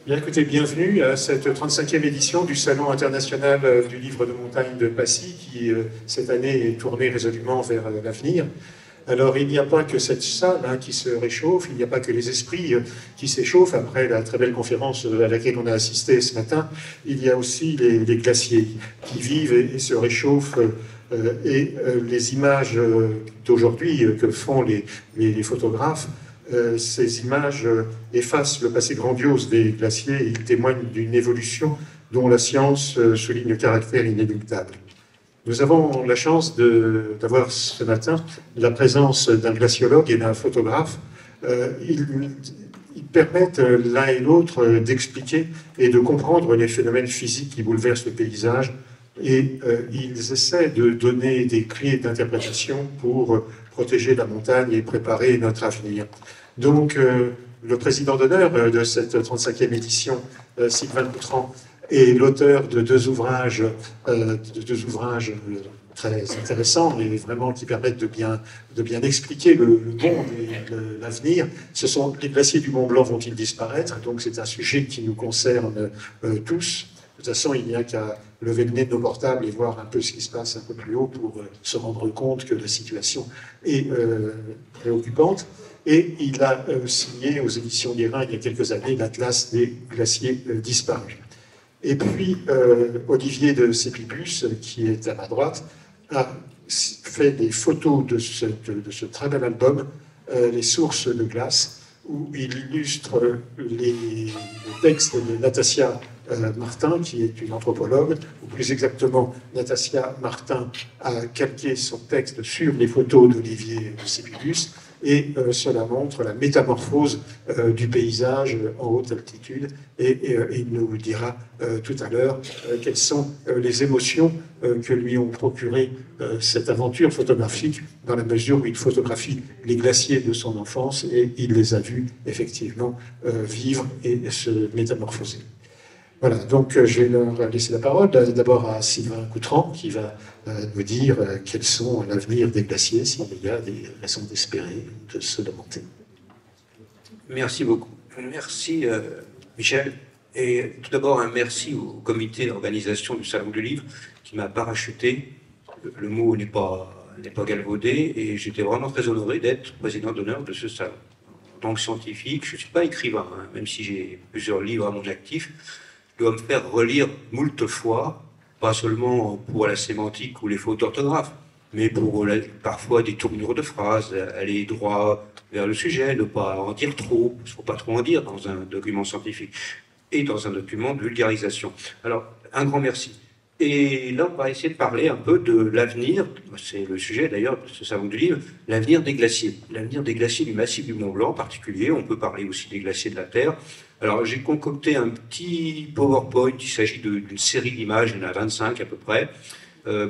Bien, écoutez, bienvenue à cette 35e édition du Salon international du livre de montagne de Passy, qui cette année est tournée résolument vers l'avenir. Alors, il n'y a pas que cette salle qui se réchauffe, il n'y a pas que les esprits qui s'échauffent après la très belle conférence à laquelle on a assisté ce matin. Il y a aussi les glaciers qui vivent et se réchauffent. Les images d'aujourd'hui que font les photographes, ces images effacent le passé grandiose des glaciers et ils témoignent d'une évolution dont la science souligne le caractère inéluctable. Nous avons la chance d'avoir ce matin la présence d'un glaciologue et d'un photographe. Ils permettent l'un et l'autre d'expliquer et de comprendre les phénomènes physiques qui bouleversent le paysage et ils essaient de donner des clés d'interprétation pour protéger la montagne et préparer notre avenir. Donc, le président d'honneur de cette 35e édition, Sylvain Coutran, est l'auteur de deux ouvrages très intéressants et vraiment qui permettent de bien expliquer le monde et l'avenir. Ce sont les glaciers du Mont Blanc vont-ils disparaître? Donc c'est un sujet qui nous concerne tous. De toute façon, il n'y a qu'à lever le nez de nos portables et voir un peu ce qui se passe un peu plus haut pour se rendre compte que la situation est préoccupante. Et il a signé aux éditions Guérin il y a quelques années l'Atlas des glaciers disparus. Et puis, Olivier de Sépibus, qui est à ma droite, a fait des photos de ce très bel album, Les sources de glace, où il illustre les textes de Natasia Martin, qui est une anthropologue, ou plus exactement, Natasia Martin a calqué son texte sur les photos d'Olivier de Sépibus, et cela montre la métamorphose du paysage en haute altitude. Et il nous dira tout à l'heure quelles sont les émotions que lui ont procuré cette aventure photographique, dans la mesure où il photographie les glaciers de son enfance et il les a vus effectivement vivre et se métamorphoser. Voilà, donc je vais leur laisser la parole d'abord à Sylvain Coutran qui va nous dire quels sont l'avenir des glaciers, s'il y a des raisons d'espérer, de se demander. Merci beaucoup. Merci Michel. Et tout d'abord un merci au comité d'organisation du Salon du Livre qui m'a parachuté. Le mot n'est pas galvaudé et j'étais vraiment très honoré d'être président d'honneur de ce salon. En tant que scientifique, je ne suis pas écrivain, même si j'ai plusieurs livres à mon actif. Je dois me faire relire moult fois, pas seulement pour la sémantique ou les fautes d'orthographe, mais pour parfois des tournures de phrases, aller droit vers le sujet, ne pas en dire trop, parce qu'il ne faut pas trop en dire dans un document scientifique, et dans un document de vulgarisation. Alors, un grand merci. Et là, on va essayer de parler un peu de l'avenir, c'est le sujet d'ailleurs de ce salon du livre, l'avenir des glaciers. L'avenir des glaciers du massif du Mont Blanc en particulier, on peut parler aussi des glaciers de la Terre. Alors j'ai concocté un petit PowerPoint, il s'agit d'une série d'images, il y en a 25 à peu près,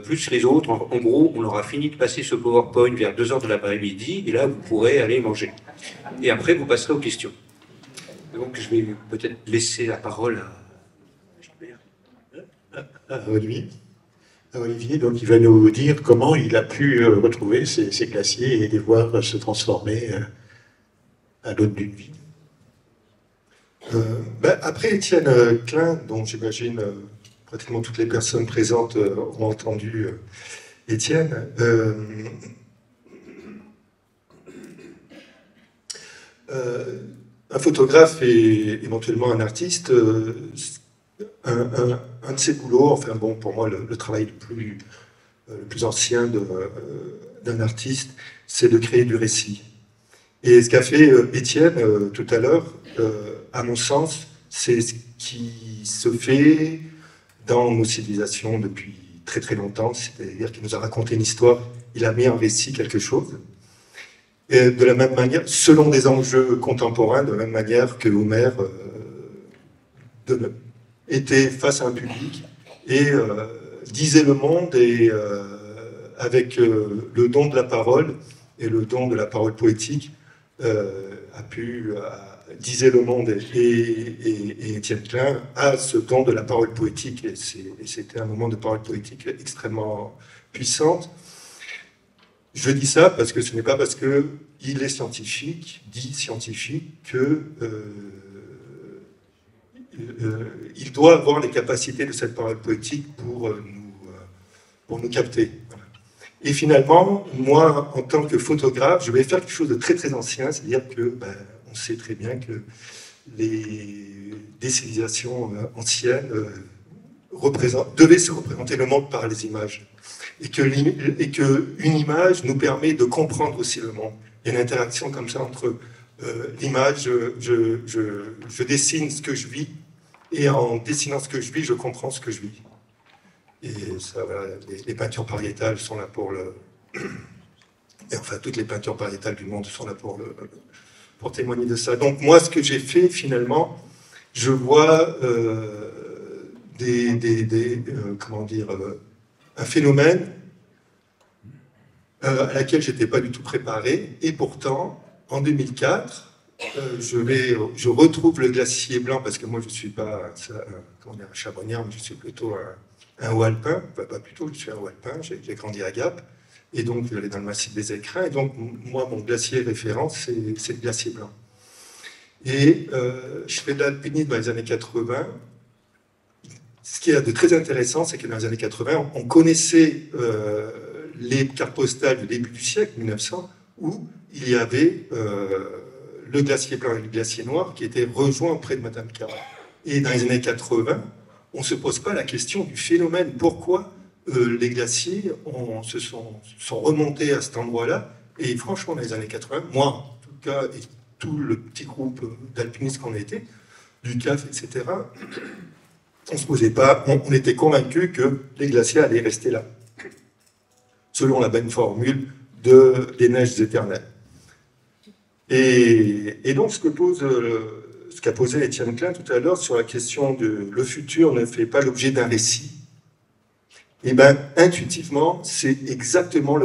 plus les autres. En gros, on aura fini de passer ce PowerPoint vers 2 heures de l'après-midi, et là vous pourrez aller manger. Et après vous passerez aux questions. Donc je vais peut-être laisser la parole à Olivier, donc il va nous dire comment il a pu retrouver ces glaciers et les voir se transformer à l'aune d'une vie. Après Étienne Klein, dont j'imagine pratiquement toutes les personnes présentes ont entendu Étienne, un photographe et éventuellement un artiste, un de ses boulots, enfin bon, pour moi le travail le plus ancien d'un artiste, c'est de créer du récit. Et ce qu'a fait Étienne tout à l'heure, à mon sens, c'est ce qui se fait dans nos civilisations depuis très très longtemps, c'est-à-dire qu'il nous a raconté une histoire, il a mis en récit quelque chose. Et de la même manière, selon des enjeux contemporains, de la même manière que Homère était face à un public et disait le monde et avec le don de la parole et le don de la parole poétique, disait le monde et Étienne Klein a ce don de la parole poétique et c'était un moment de parole poétique extrêmement puissante. Je dis ça parce que ce n'est pas parce qu'il est scientifique, dit scientifique, que il doit avoir les capacités de cette parole poétique pour nous capter. Voilà. Et finalement, moi, en tant que photographe, je vais faire quelque chose de très très ancien, c'est-à-dire que on sait très bien que des civilisations anciennes devaient se représenter le monde par les images. Et qu'une image nous permet de comprendre aussi le monde. Il y a une interaction comme ça entre l'image, je dessine ce que je vis, et en dessinant ce que je vis, je comprends ce que je vis. Et ça, voilà, les peintures pariétales sont là pour le... Et enfin, toutes les peintures pariétales du monde sont là pour témoigner de ça. Donc moi, ce que j'ai fait, finalement, je vois comment dire, un phénomène à laquelle je n'étais pas du tout préparé, et pourtant, en 2004, je retrouve le glacier blanc, parce que moi je ne suis pas un charbonnière, mais je suis plutôt un haut alpin, enfin, pas plutôt, je suis un haut alpin, j'ai grandi à Gap, et donc j'allais dans le massif des Écrins, et donc moi mon glacier référence c'est le glacier blanc. Et je fais de l'alpinisme dans les années 80. Ce qui est de très intéressant, c'est que dans les années 80, on connaissait les cartes postales du début du siècle, 1900, où il y avait le glacier blanc et le glacier noir qui étaient rejoints auprès de Madame Caron. Et dans les années 80, on ne se pose pas la question du phénomène. Pourquoi les glaciers se sont remontés à cet endroit-là? Et franchement, dans les années 80, moi, en tout cas, et tout le petit groupe d'alpinistes qu'on était, du CAF, etc., on ne se posait pas, on était convaincus que les glaciers allaient rester là, selon la bonne formule des neiges éternelles. Et donc, ce qu'a posé Étienne Klein tout à l'heure sur la question de le futur ne fait pas l'objet d'un récit, eh bien, intuitivement, c'est exactement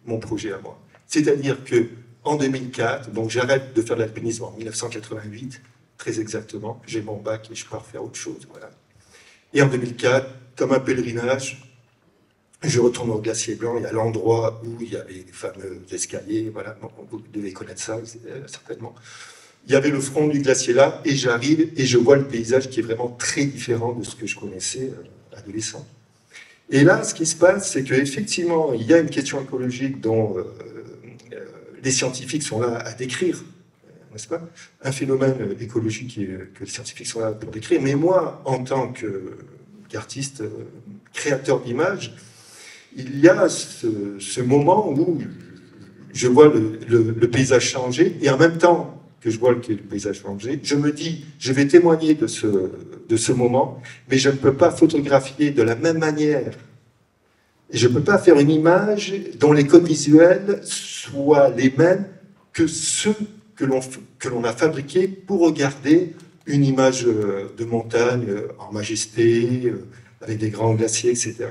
mon projet à moi. C'est-à-dire que en 2004, donc j'arrête de faire de l'alpinisme en 1988, très exactement, j'ai mon bac et je pars faire autre chose. Voilà. Et en 2004, comme un pèlerinage, je retourne au glacier blanc, et à l'endroit où il y avait les fameux escaliers, voilà, vous devez connaître ça certainement. Il y avait le front du glacier là, et j'arrive et je vois le paysage qui est vraiment très différent de ce que je connaissais adolescent. Et là, ce qui se passe, c'est qu'effectivement, il y a une question écologique dont les scientifiques sont là à décrire, n'est-ce pas? Un phénomène écologique que les scientifiques sont là pour décrire. Mais moi, en tant qu'artiste, créateur d'images, il y a ce moment où je vois le paysage changer, et en même temps que je vois le paysage changer, je me dis, je vais témoigner de ce moment, mais je ne peux pas photographier de la même manière. Et je ne peux pas faire une image dont les codes visuels soient les mêmes que ceux que l'on a fabriqués pour regarder une image de montagne en majesté, avec des grands glaciers, etc.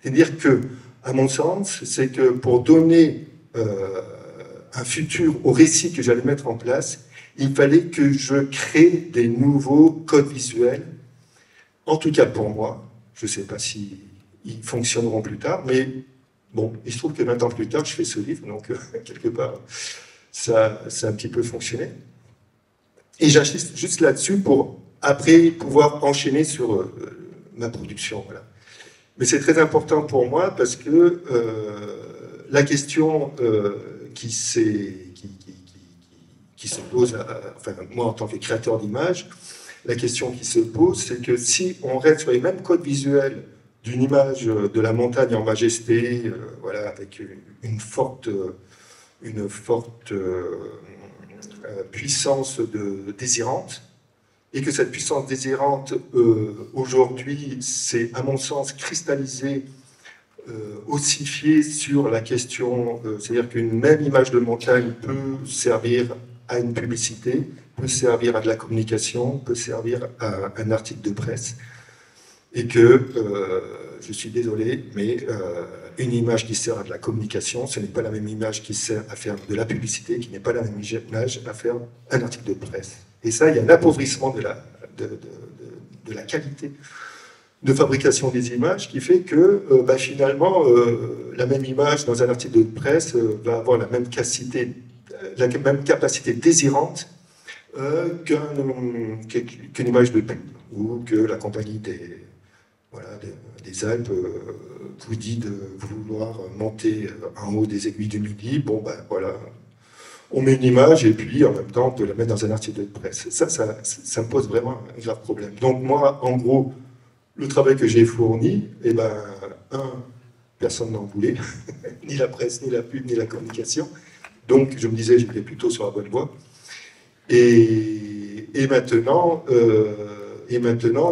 C'est-à-dire que, à mon sens, c'est que pour donner un futur au récit que j'allais mettre en place, il fallait que je crée des nouveaux codes visuels, en tout cas pour moi. Je ne sais pas si ils fonctionneront plus tard, mais bon, il se trouve que 20 ans plus tard, je fais ce livre, donc quelque part, ça a un petit peu fonctionné. Et j'insiste juste là-dessus pour, après, pouvoir enchaîner sur ma production. Voilà. Mais c'est très important pour moi parce que la question qui se pose, enfin, moi en tant que créateur d'images, la question qui se pose, c'est que si on reste sur les mêmes codes visuels d'une image de la montagne en majesté, voilà, avec une forte puissance désirante, et que cette puissance désirante, aujourd'hui, c'est, à mon sens, cristallisée, ossifiée sur la question, c'est-à-dire qu'une même image de montagne peut servir à une publicité, peut servir à de la communication, peut servir à un article de presse, et que, je suis désolé, mais une image qui sert à de la communication, ce n'est pas la même image qui sert à faire de la publicité, qui n'est pas la même image à faire un article de presse. Et ça, il y a un appauvrissement de la qualité de fabrication des images qui fait que finalement, la même image dans un article de presse va avoir la même capacité désirante qu'une image de pub. ou que la compagnie des Alpes vous dit de vouloir monter en haut des aiguilles du Midi. Bon, ben voilà, on met une image et puis en même temps on peut la mettre dans un article de presse. Ça me pose vraiment un grave problème. Donc moi, en gros, le travail que j'ai fourni, eh ben, personne n'en voulait, ni la presse, ni la pub, ni la communication. Donc je me disais, j'étais plutôt sur la bonne voie. Et maintenant,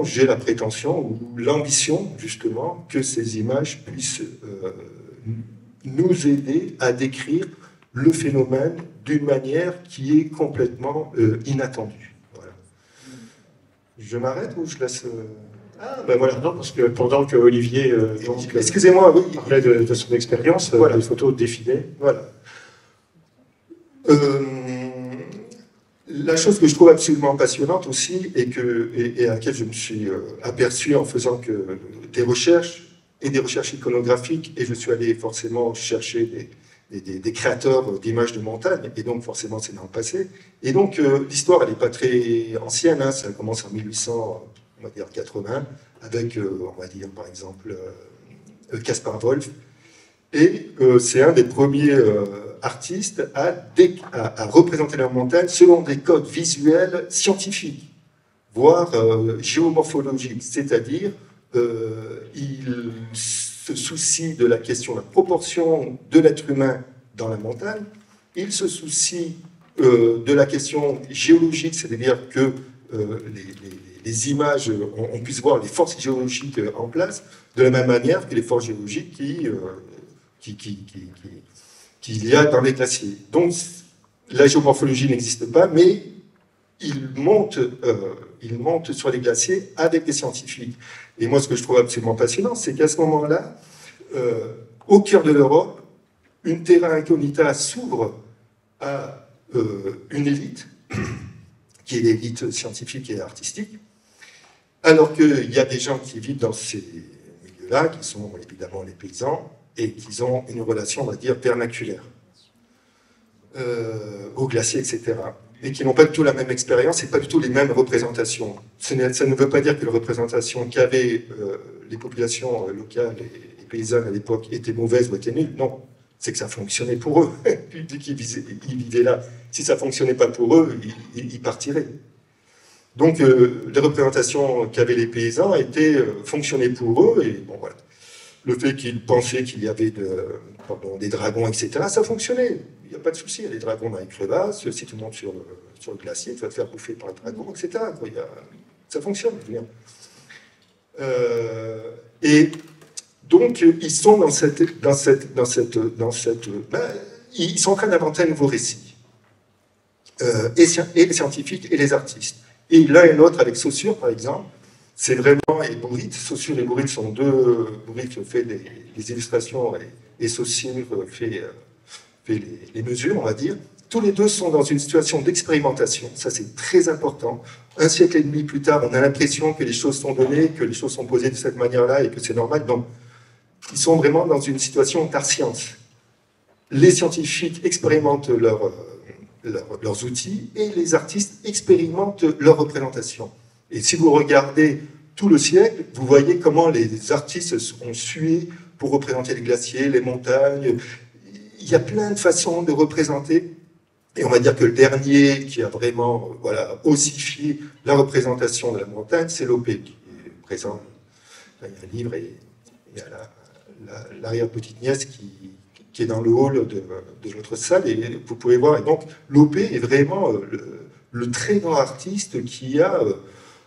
j'ai la prétention ou l'ambition, justement, que ces images puissent nous aider à décrire le phénomène d'une manière qui est complètement inattendue. Voilà. Je m'arrête ou je laisse... Ah, ben voilà, non, parce que pendant que Olivier excusez-moi, oui, parlait de son expérience, voilà. Les photos défilaient. Voilà. La chose que je trouve absolument passionnante aussi, et à laquelle je me suis aperçu en faisant des recherches iconographiques, et je suis allé forcément chercher des créateurs d'images de montagne, et donc forcément c'est dans le passé. Et donc l'histoire, elle n'est pas très ancienne, hein, ça commence en 1880, avec, on va dire par exemple, Caspar Wolf, et c'est un des premiers artistes à représenter la montagne selon des codes visuels scientifiques, voire géomorphologiques, c'est-à-dire il se soucie de la question de la proportion de l'être humain dans la montagne, il se soucie de la question géologique, c'est-à-dire que les images, on puisse voir les forces géologiques en place, de la même manière que les forces géologiques qu'il y a dans les glaciers. Donc, la géomorphologie n'existe pas, mais il monte sur les glaciers avec des scientifiques. Et moi, ce que je trouve absolument passionnant, c'est qu'à ce moment-là, au cœur de l'Europe, une terra incognita s'ouvre à une élite, qui est l'élite scientifique et artistique, alors qu'il y a des gens qui vivent dans ces milieux-là, qui sont évidemment les paysans, et qui ont une relation, on va dire, vernaculaire, aux glaciers, etc. Et qui n'ont pas du tout la même expérience et pas du tout les mêmes représentations. Ça ne veut pas dire que les représentations qu'avaient les populations locales et paysannes à l'époque étaient mauvaises ou étaient nulles. Non, c'est que ça fonctionnait pour eux. Dès qu'ils vivaient là, si ça ne fonctionnait pas pour eux, ils partiraient. Donc, les représentations qu'avaient les paysans fonctionnaient pour eux, et bon, voilà. Le fait qu'ils pensaient qu'il y avait des dragons, etc., ça fonctionnait. Il n'y a pas de souci. Il y a des dragons dans les crevasses. Si tu montes sur le glacier, tu vas te faire bouffer par un dragon, etc. Ça fonctionne. Et donc, ils sont ils sont en train d'inventer un nouveau récit. Et les scientifiques et les artistes. Et l'un et l'autre, avec Saussure, par exemple, c'est vraiment, et Bourrit, Saussure et Bourrit sont deux. Bourrit fait les illustrations et Saussure fait les mesures, on va dire. Tous les deux sont dans une situation d'expérimentation, ça c'est très important. Un siècle et demi plus tard, on a l'impression que les choses sont données, que les choses sont posées de cette manière-là et que c'est normal. Donc, ils sont vraiment dans une situation d'art science. Les scientifiques expérimentent leurs outils et les artistes expérimentent leurs représentations. Et si vous regardez tout le siècle, vous voyez comment les artistes ont sué pour représenter les glaciers, les montagnes. Il y a plein de façons de représenter. Et on va dire que le dernier qui a vraiment ossifié la représentation de la montagne, c'est Loppé, qui est présent. Là, il y a un livre et il y a l'arrière-petite-nièce qui est dans le hall de notre salle. Et vous pouvez voir. Et donc, Loppé est vraiment le très grand artiste qui a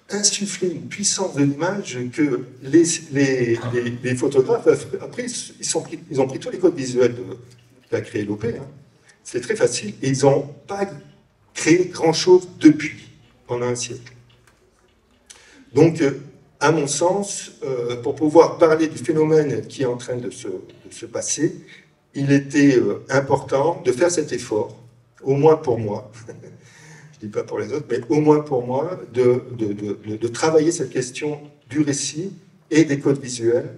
insufflé une puissance de l'image que les photographes, après, ils ont pris tous les codes visuels qu'a créé Loppé. Hein. C'est très facile. Et ils n'ont pas créé grand-chose depuis, pendant un siècle. Donc, à mon sens, pour pouvoir parler du phénomène qui est en train de se passer, il était important de faire cet effort, au moins pour moi, je ne dis pas pour les autres, mais au moins pour moi, de travailler cette question du récit et des codes visuels.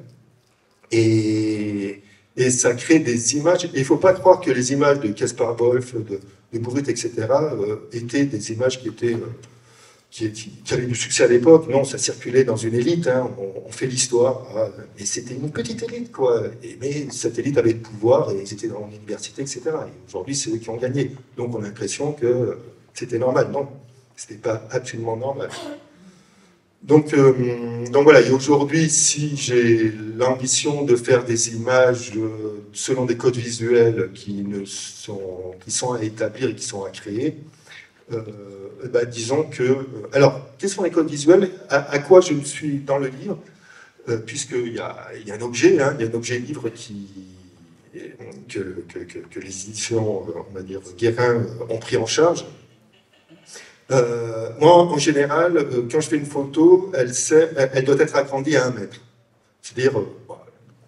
Et ça crée des images. Et il ne faut pas croire que les images de Caspar Wolf, de Bourrit, etc., étaient des images qui étaient qui avait du succès à l'époque. Non, ça circulait dans une élite, hein, on fait l'histoire, mais c'était une petite élite, quoi. Mais cette élite avait le pouvoir et ils étaient dans l'université, etc. Et aujourd'hui, c'est eux qui ont gagné. Donc on a l'impression que c'était normal. Non, c'était pas absolument normal. Donc voilà, et aujourd'hui, si j'ai l'ambition de faire des images selon des codes visuels qui sont à établir et qui sont à créer, disons que... alors, quels sont les codes visuels? À quoi je suis dans le livre? Puisqu'il y a un objet, hein, il y a un objet livre que les éditions, on va dire, Guérin ont pris en charge. Moi, en général, quand je fais une photo, elle doit être agrandie à 1 mètre. C'est-à-dire,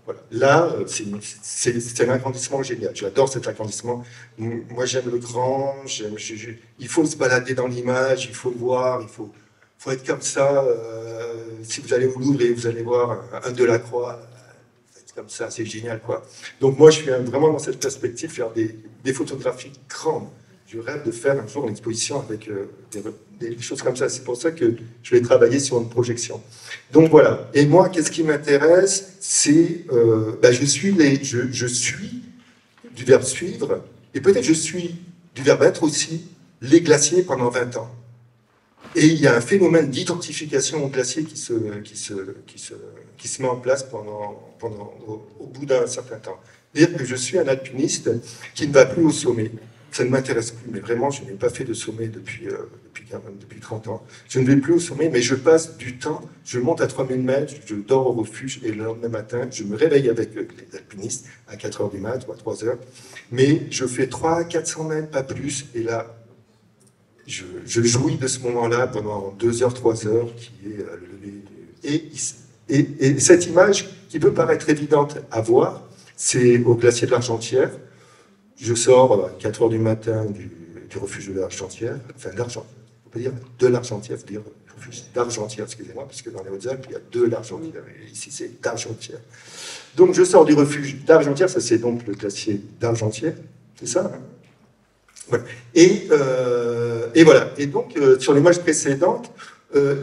voilà. Là, c'est un agrandissement génial. J'adore cet agrandissement. Moi, j'aime le grand. Il faut se balader dans l'image, il faut voir, il faut être comme ça. Si vous allez au Louvre et vous allez voir un Delacroix, comme ça, c'est génial, quoi. Donc moi, je suis vraiment dans cette perspective, faire des photographies grandes. Je rêve de faire un jour une exposition avec des choses comme ça. C'est pour ça que je vais travailler sur une projection. Donc voilà. Et moi, qu'est-ce qui m'intéresse? C'est, je suis du verbe suivre, et peut-être je suis du verbe être aussi, les glaciers pendant 20 ans. Et il y a un phénomène d'identification au glacier qui se met en place au bout d'un certain temps. C'est-à-dire que je suis un alpiniste qui ne va plus au sommet. Ça ne m'intéresse plus, mais vraiment, je n'ai pas fait de sommet depuis 30 ans. Je ne vais plus au sommet, mais je passe du temps, je monte à 3000 mètres, je dors au refuge, et le lendemain matin, je me réveille avec les alpinistes à 4 heures du mat ou à 3 heures, mais je fais 300-400 mètres, pas plus, et là, je jouis de ce moment-là pendant 2 heures, 3 heures, qui est le lever. Et cette image, qui peut paraître évidente à voir, c'est au glacier de l'Argentière. Je sors à 4 heures du matin du refuge de l'Argentière, enfin l'Argentière, on peut dire de l'Argentière, il faut dire refuge d'Argentière, excusez-moi, parce que dans les Hautes-Alpes, il y a 2 l'Argentière, et ici c'est d'Argentière. Donc je sors du refuge d'Argentière, ça c'est donc le glacier d'Argentière, c'est ça, hein? Voilà. Et voilà. Et donc, sur l'image précédente,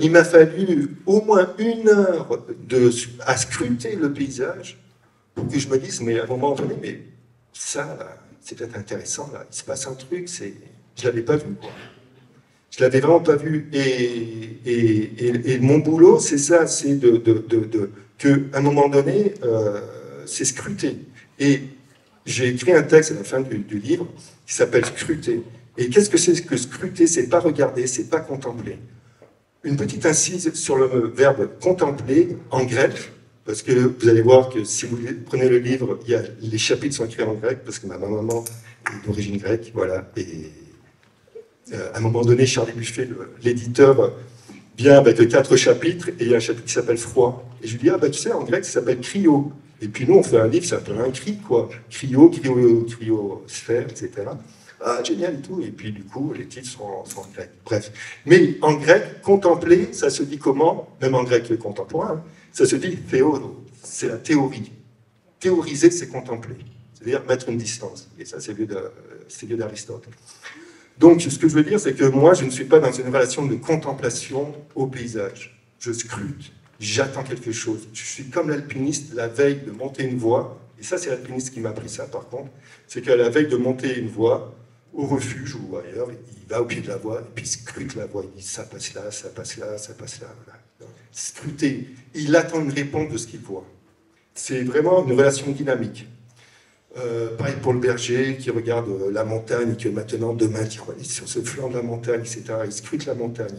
il m'a fallu au moins 1 heure à scruter le paysage pour que je me dise, mais à un moment donné, mais ça, c'est peut-être intéressant, là, il se passe un truc, je ne l'avais pas vu, quoi. Je ne l'avais vraiment pas vu. Et mon boulot, c'est ça, c'est qu'à un moment donné, c'est scruter. Et j'ai écrit un texte à la fin du livre qui s'appelle Scruter. Et qu'est-ce que c'est que scruter? C'est pas regarder, c'est pas contempler. Une petite incise sur le verbe contempler en grec, parce que vous allez voir que si vous prenez le livre, les chapitres sont écrits en grec, parce que ma maman est d'origine grecque, voilà. Et à un moment donné, Charlie Buffet, l'éditeur, vient avec 4 chapitres, et il y a un chapitre qui s'appelle Froid. Et je lui dis, tu sais, en grec, ça s'appelle cryo. Et puis nous, on fait un livre, ça s'appelle un cri, quoi. Cryosphère, etc. Ah, génial et tout. Et puis du coup, les titres sont en grec. Bref. Mais en grec, contempler, ça se dit comment? Même en grec contemporain, hein, ça se dit théoro. C'est la théorie. Théoriser, c'est contempler. C'est-à-dire mettre une distance. Et ça, c'est vieux d'Aristote. Donc, ce que je veux dire, c'est que moi, je ne suis pas dans une relation de contemplation au paysage. Je scrute. J'attends quelque chose. Je suis comme l'alpiniste la veille de monter une voie, et ça c'est l'alpiniste qui m'a appris ça par contre, c'est qu'à la veille de monter une voie, au refuge ou ailleurs, il va au pied de la voie, et puis il scrute la voie, il dit ça passe là, ça passe là, ça passe là. Voilà. Scruter, il attend une réponse de ce qu'il voit. C'est vraiment une relation dynamique. Pareil pour le berger qui regarde la montagne et que maintenant, demain, il est sur ce flanc de la montagne, etc. Il scrute la montagne,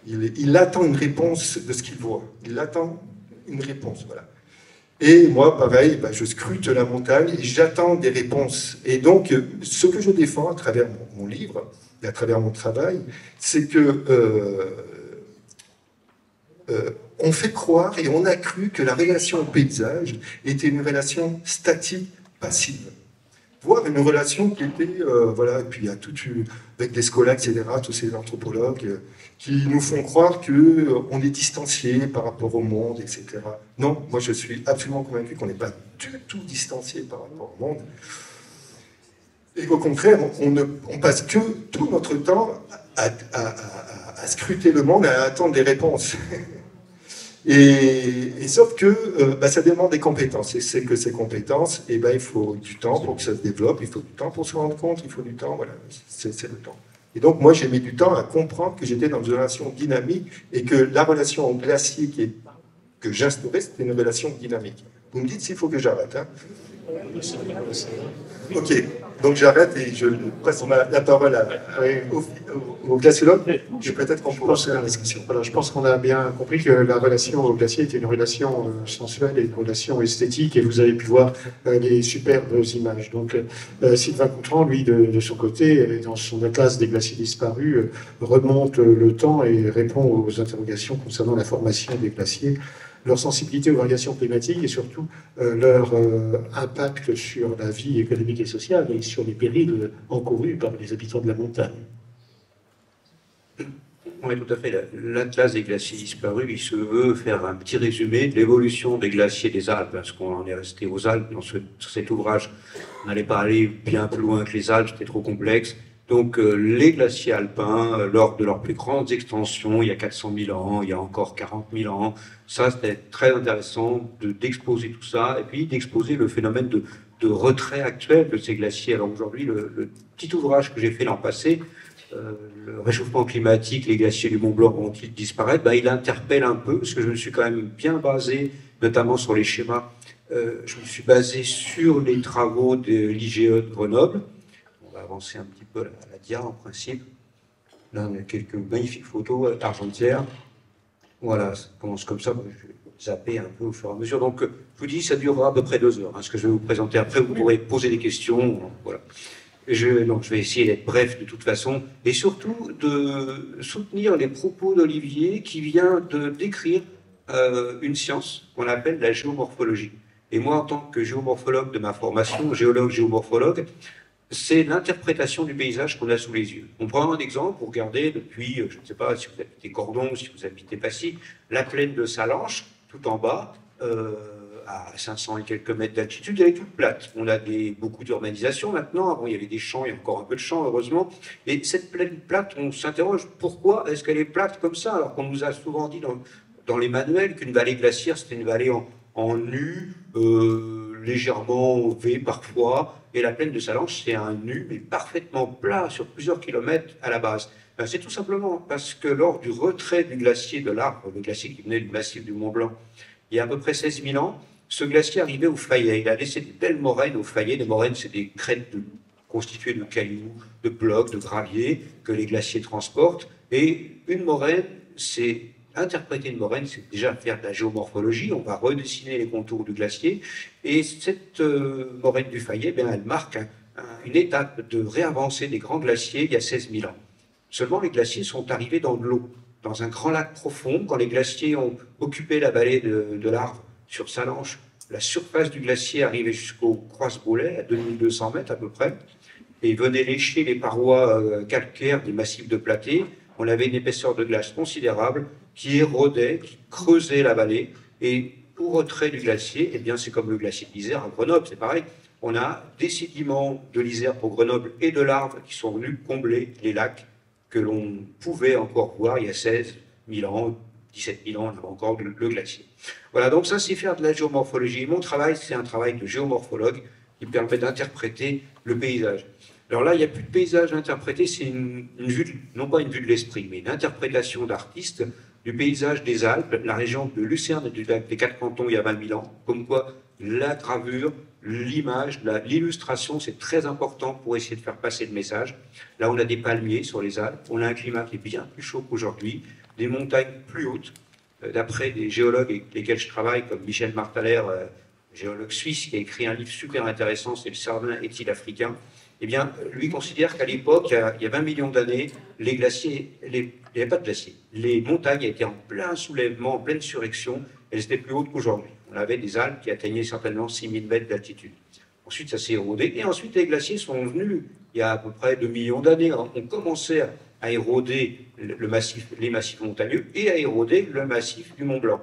il attend une réponse de ce qu'il voit. Il attend une réponse, voilà. Et moi, pareil, je scrute la montagne et j'attends des réponses. Et donc, ce que je défends à travers mon livre et à travers mon travail, c'est que on fait croire et on a cru que la relation au paysage était une relation statique, passive. Voire une relation qui était, voilà, et puis il y a avec des scolaires, etc., tous ces anthropologues qui nous font croire qu'on est distancié par rapport au monde, etc. Non, moi je suis absolument convaincu qu'on n'est pas du tout distancié par rapport au monde. Et qu'au contraire, on passe que tout notre temps à scruter le monde, à attendre des réponses. Et sauf que ça demande des compétences. Et c'est que ces compétences, il faut du temps pour que ça se développe, il faut du temps pour se rendre compte, il faut du temps, voilà, c'est le temps. Et donc moi j'ai mis du temps à comprendre que j'étais dans une relation dynamique et que la relation au glacier que j'instaurais, c'était une relation dynamique. Vous me dites s'il faut que j'arrête. Hein. Ok, donc j'arrête et je passe la parole au glaciologue. Peut-être qu'on pourra faire la discussion. Voilà, je pense qu'on a bien compris que la relation au glacier était une relation sensuelle et une relation esthétique, et vous avez pu voir les superbes images. Donc Sylvain Coutran, lui, de son côté, dans son atlas des glaciers disparus, remonte le temps et répond aux interrogations concernant la formation des glaciers, leur sensibilité aux variations climatiques et surtout leur impact sur la vie économique et sociale et sur les périls encourus par les habitants de la montagne. Oui, tout à fait. L'Atlas des glaciers disparus, il se veut faire un petit résumé de l'évolution des glaciers des Alpes, parce qu'on en est resté aux Alpes dans cet ouvrage. On n'allait pas aller bien plus loin que les Alpes, c'était trop complexe. Donc les glaciers alpins, lors de leurs plus grandes extensions, il y a 400 000 ans, il y a encore 40 000 ans, ça c'était très intéressant d'exposer tout ça, et puis d'exposer le phénomène de retrait actuel de ces glaciers. Alors aujourd'hui, le petit ouvrage que j'ai fait l'an passé, le réchauffement climatique, les glaciers du Mont Blanc vont-ils disparaître, il interpelle un peu, parce que je me suis quand même bien basé, notamment sur les schémas, je me suis basé sur les travaux de l'IGE de Grenoble. On va avancer un petit peu la dia en principe. Là, on a quelques magnifiques photos argentières. Voilà, ça commence comme ça. Je vais zapper un peu au fur et à mesure. Donc, je vous dis, ça durera à peu près 2 heures. Ce que je vais vous présenter après, vous pourrez poser des questions. Voilà. Je vais essayer d'être bref de toute façon, et surtout de soutenir les propos d'Olivier qui vient de décrire une science qu'on appelle la géomorphologie. Et moi, en tant que géomorphologue de ma formation, géologue, géomorphologue, c'est l'interprétation du paysage qu'on a sous les yeux. On prend un exemple, vous regardez depuis, je ne sais pas si vous habitez Cordon, si vous habitez Passy, la plaine de Salanches, tout en bas, à 500 et quelques mètres d'altitude, elle est toute plate. On a beaucoup d'urbanisation maintenant. Avant, il y avait des champs, il y a encore un peu de champs, heureusement. Et cette plaine plate, on s'interroge pourquoi est-ce qu'elle est plate comme ça, alors qu'on nous a souvent dit dans les manuels qu'une vallée glaciaire, c'était une vallée en nu, légèrement V parfois. Et la plaine de Salanches, c'est un nu, mais parfaitement plat sur plusieurs kilomètres à la base. C'est tout simplement parce que lors du retrait du glacier de l'Arbre, le glacier qui venait du massif du Mont Blanc, il y a à peu près 16 000 ans, ce glacier arrivait au Fayet. Il a laissé de belles moraines au Fayet. Les moraines, c'est des crêtes constituées de cailloux, de blocs, de graviers que les glaciers transportent. Et une moraine, interpréter une moraine, c'est déjà faire de la géomorphologie. On va redessiner les contours du glacier. Et cette moraine du Fayet, elle marque une étape de réavancée des grands glaciers il y a 16 000 ans. Seulement, les glaciers sont arrivés dans de l'eau, dans un grand lac profond. Quand les glaciers ont occupé la vallée de l'Arve, sur Salanches, la surface du glacier arrivait jusqu'au Croise-Boulet, à 2200 mètres à peu près, et venait lécher les parois calcaires des massifs de Platée. On avait une épaisseur de glace considérable qui érodait, qui creusait la vallée, et au retrait du glacier, c'est comme le glacier de l'Isère à Grenoble, c'est pareil, on a des sédiments de l'Isère pour Grenoble et de l'Arve qui sont venus combler les lacs que l'on pouvait encore voir il y a 16 000 ans, 17 000 ans, on avait encore le glacier. Voilà, donc ça, c'est faire de la géomorphologie. Mon travail, c'est un travail de géomorphologue qui permet d'interpréter le paysage. Alors là, il n'y a plus de paysage à interpréter, c'est une vue, non pas une vue de l'esprit, mais une interprétation d'artiste du paysage des Alpes, la région de Lucerne et du lac des Quatre Cantons il y a 20 000 ans, comme quoi la gravure, l'image, l'illustration, c'est très important pour essayer de faire passer le message. Là, on a des palmiers sur les Alpes, on a un climat qui est bien plus chaud qu'aujourd'hui, des montagnes plus hautes. D'après des géologues avec lesquels je travaille, comme Michel Martaler, géologue suisse, qui a écrit un livre super intéressant, c'est Le Cervin est-il africain? Lui considère qu'à l'époque, il y a 20 millions d'années, les glaciers, il n'y avait pas de glaciers. Les montagnes étaient en plein soulèvement, en pleine surrection, elles étaient plus hautes qu'aujourd'hui. On avait des Alpes qui atteignaient certainement 6000 mètres d'altitude. Ensuite, ça s'est érodé, et ensuite les glaciers sont venus, il y a à peu près 2 millions d'années, on commençait à éroder les massifs montagneux et à éroder le massif du Mont Blanc,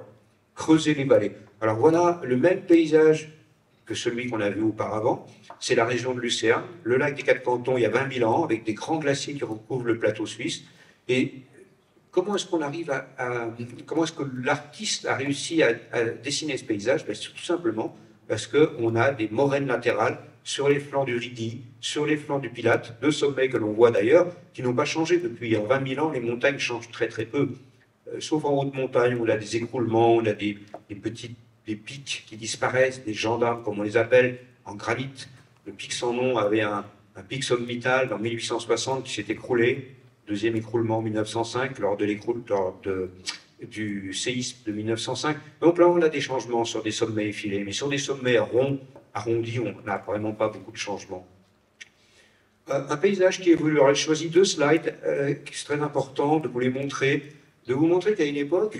creuser les vallées. Alors voilà le même paysage que celui qu'on a vu auparavant, c'est la région de Lucerne, le lac des Quatre Cantons il y a 20 000 ans, avec des grands glaciers qui recouvrent le plateau suisse, et comment est-ce qu'on arrive comment est-ce que l'artiste a réussi à dessiner ce paysage? Ben, tout simplement parce qu'on a des moraines latérales sur les flancs du Rigi, sur les flancs du Pilate, deux sommets que l'on voit d'ailleurs, qui n'ont pas changé depuis 20 000 ans. Les montagnes changent très très peu, sauf en haute montagne où on a des écroulements, on a des pics qui disparaissent, des gendarmes comme on les appelle, en granit. Le pic sans nom avait un pic sommital en 1860 qui s'est écroulé, deuxième écroulement en 1905 lors du séisme de 1905. Donc là, on a des changements sur des sommets effilés, mais sur des sommets ronds, arrondis, on n'a vraiment pas beaucoup de changements. Un paysage qui évolue. Alors, j'ai choisi deux slides qui sont très importants de vous les montrer, qu'à une époque,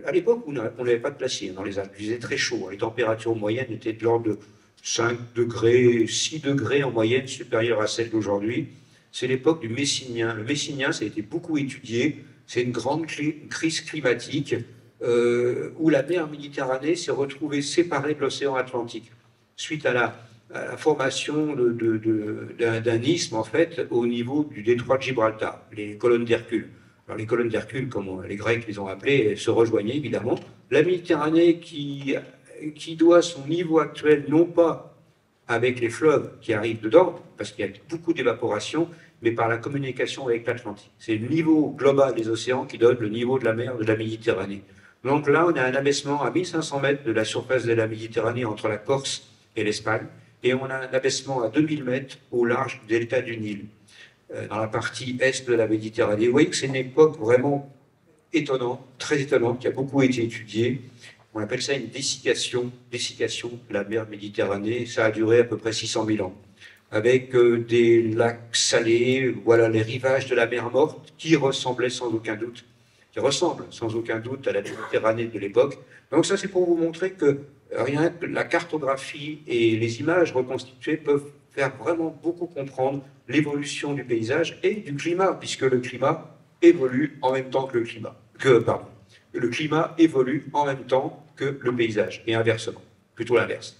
à l'époque où on n'avait pas de glacier dans les Alpes, il faisait très chaud, les températures moyennes étaient de l'ordre de 5 degrés, 6 degrés en moyenne, supérieure à celle d'aujourd'hui. C'est l'époque du Messinien. Le Messinien, ça a été beaucoup étudié. C'est une grande crise climatique où la mer Méditerranée s'est retrouvée séparée de l'océan Atlantique suite à la formation d'un isthme, en fait, au niveau du détroit de Gibraltar, les colonnes d'Hercule. Alors, les colonnes d'Hercule, comme les Grecs les ont appelées, se rejoignaient évidemment. La Méditerranée qui doit son niveau actuel, non pas avec les fleuves qui arrivent dedans, parce qu'il y a beaucoup d'évaporation, mais par la communication avec l'Atlantique. C'est le niveau global des océans qui donne le niveau de la mer de la Méditerranée. Donc là, on a un abaissement à 1500 mètres de la surface de la Méditerranée entre la Corse et l'Espagne, et on a un abaissement à 2000 mètres au large du delta du Nil, dans la partie est de la Méditerranée. Vous voyez que c'est une époque vraiment étonnante, très étonnante, qui a beaucoup été étudiée. On appelle ça une dessiccation de la mer Méditerranée. Ça a duré à peu près 600 000 ans, avec des lacs salés, voilà les rivages de la mer Morte, qui ressemblent sans aucun doute à la Méditerranée de l'époque. Donc ça, c'est pour vous montrer que rien que la cartographie et les images reconstituées peuvent faire vraiment beaucoup comprendre l'évolution du paysage et du climat, puisque le climat évolue en même temps que le climat. Le climat évolue en même temps que le paysage, et inversement, plutôt l'inverse.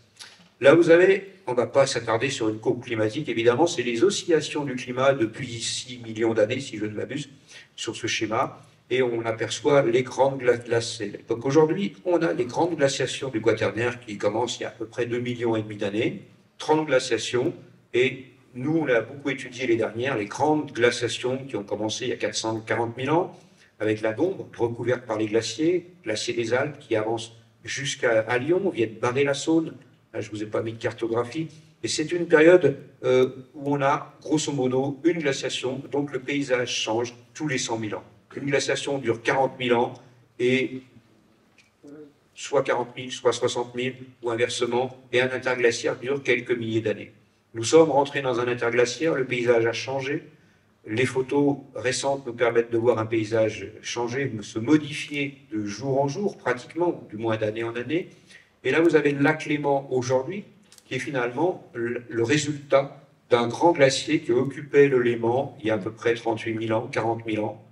Là, vous avez, on ne va pas s'attarder sur une courbe climatique, évidemment, c'est les oscillations du climat depuis 6 millions d'années, si je ne m'abuse, sur ce schéma, et on aperçoit les grandes glaces. Donc aujourd'hui, on a les grandes glaciations du Quaternaire qui commencent il y a à peu près 2,5 millions d'années, 30 glaciations, et nous, on a beaucoup étudié les dernières, les grandes glaciations qui ont commencé il y a 440 000 ans, avec la Dombre recouverte par les glaciers des Alpes qui avancent jusqu'à Lyon, viennent barrer la Saône. Là, je ne vous ai pas mis de cartographie. Et c'est une période où on a, grosso modo, une glaciation, donc le paysage change tous les 100 000 ans. Une glaciation dure 40 000 ans, et soit 40 000, soit 60 000, ou inversement, et un interglaciaire dure quelques milliers d'années. Nous sommes rentrés dans un interglaciaire, le paysage a changé. Les photos récentes nous permettent de voir un paysage changer, se modifier de jour en jour, pratiquement, du moins d'année en année. Et là, vous avez le lac Léman aujourd'hui, qui est finalement le résultat d'un grand glacier qui occupait le Léman il y a à peu près 38 000 ans, 40 000 ans.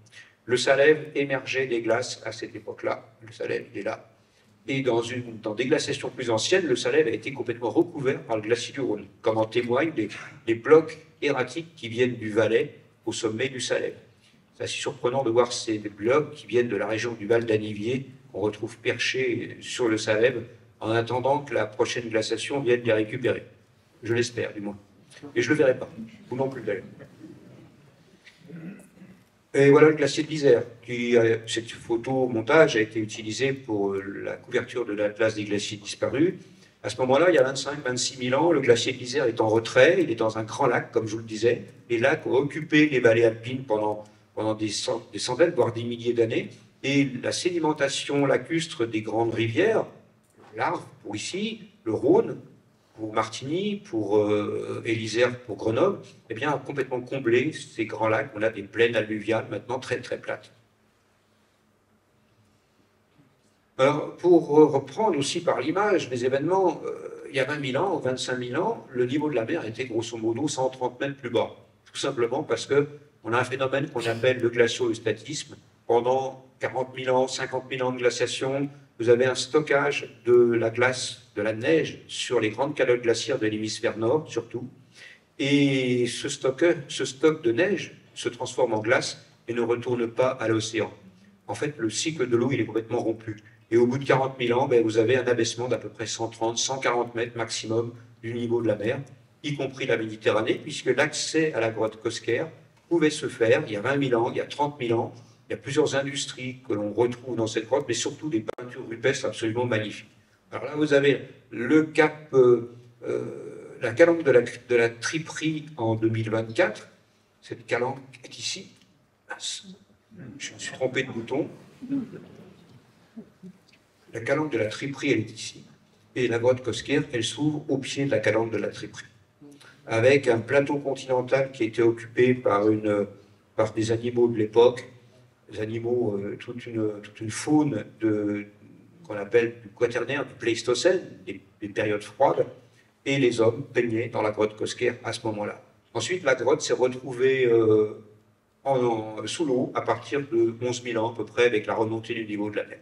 Le Salève émergeait des glaces à cette époque-là. Le Salève, il est là. Et dans des glaciations plus anciennes, le Salève a été complètement recouvert par le glacier du Rhône, comme en témoignent les blocs erratiques qui viennent du Valais au sommet du Salève. C'est assez surprenant de voir ces blocs qui viennent de la région du Val d'Anivier, qu'on retrouve perchés sur le Salève, en attendant que la prochaine glaciation vienne les récupérer. Je l'espère, du moins. Et je ne le verrai pas. Vous non plus, d'ailleurs. Et voilà le glacier de l'Isère. Cette photo montage a été utilisée pour la couverture de l'Atlas des glaciers disparus. À ce moment-là, il y a 25-26 000 ans, le glacier de l'Isère est en retrait, il est dans un grand lac, comme je vous le disais. Les lacs ont occupé les vallées alpines pendant des centaines, voire des milliers d'années. Et la sédimentation lacustre des grandes rivières, l'Arve pour ici, le Rhône pour Martigny, pour l'Isère pour Grenoble, eh bien, a complètement comblé ces grands lacs. On a des plaines alluviales maintenant très très plates. Alors, pour reprendre aussi par l'image des événements, il y a 20 000 ans, 25 000 ans, le niveau de la mer était grosso modo 130 mètres plus bas. Tout simplement parce qu'on a un phénomène qu'on appelle le glaciostatisme. Pendant 40 000 ans, 50 000 ans de glaciation, vous avez un stockage de la glace, de la neige sur les grandes calottes glaciaires de l'hémisphère nord, surtout. Et ce stock de neige se transforme en glace et ne retourne pas à l'océan. En fait, le cycle de l'eau, il est complètement rompu. Et au bout de 40 000 ans, ben, vous avez un abaissement d'à peu près 130, 140 mètres maximum du niveau de la mer, y compris la Méditerranée, puisque l'accès à la grotte Cosquer pouvait se faire il y a 20 000 ans, il y a 30 000 ans. Il y a plusieurs industries que l'on retrouve dans cette grotte, mais surtout des peintures rupestres absolument magnifiques. Alors là, vous avez le cap, la calanque de la triperie en 2024. Cette calanque est ici. Je me suis trompé de bouton. La calanque de la triperie, elle est ici. Et la grotte Cosquer, elle s'ouvre au pied de la calanque de la triperie, avec un plateau continental qui a été occupé par des animaux de l'époque, des animaux, toute une faune qu'on appelle du Quaternaire, du Pléistocène, des périodes froides, et les hommes baignaient dans la grotte Cosquer à ce moment-là. Ensuite, la grotte s'est retrouvée sous l'eau à partir de 11 000 ans à peu près, avec la remontée du niveau de la mer.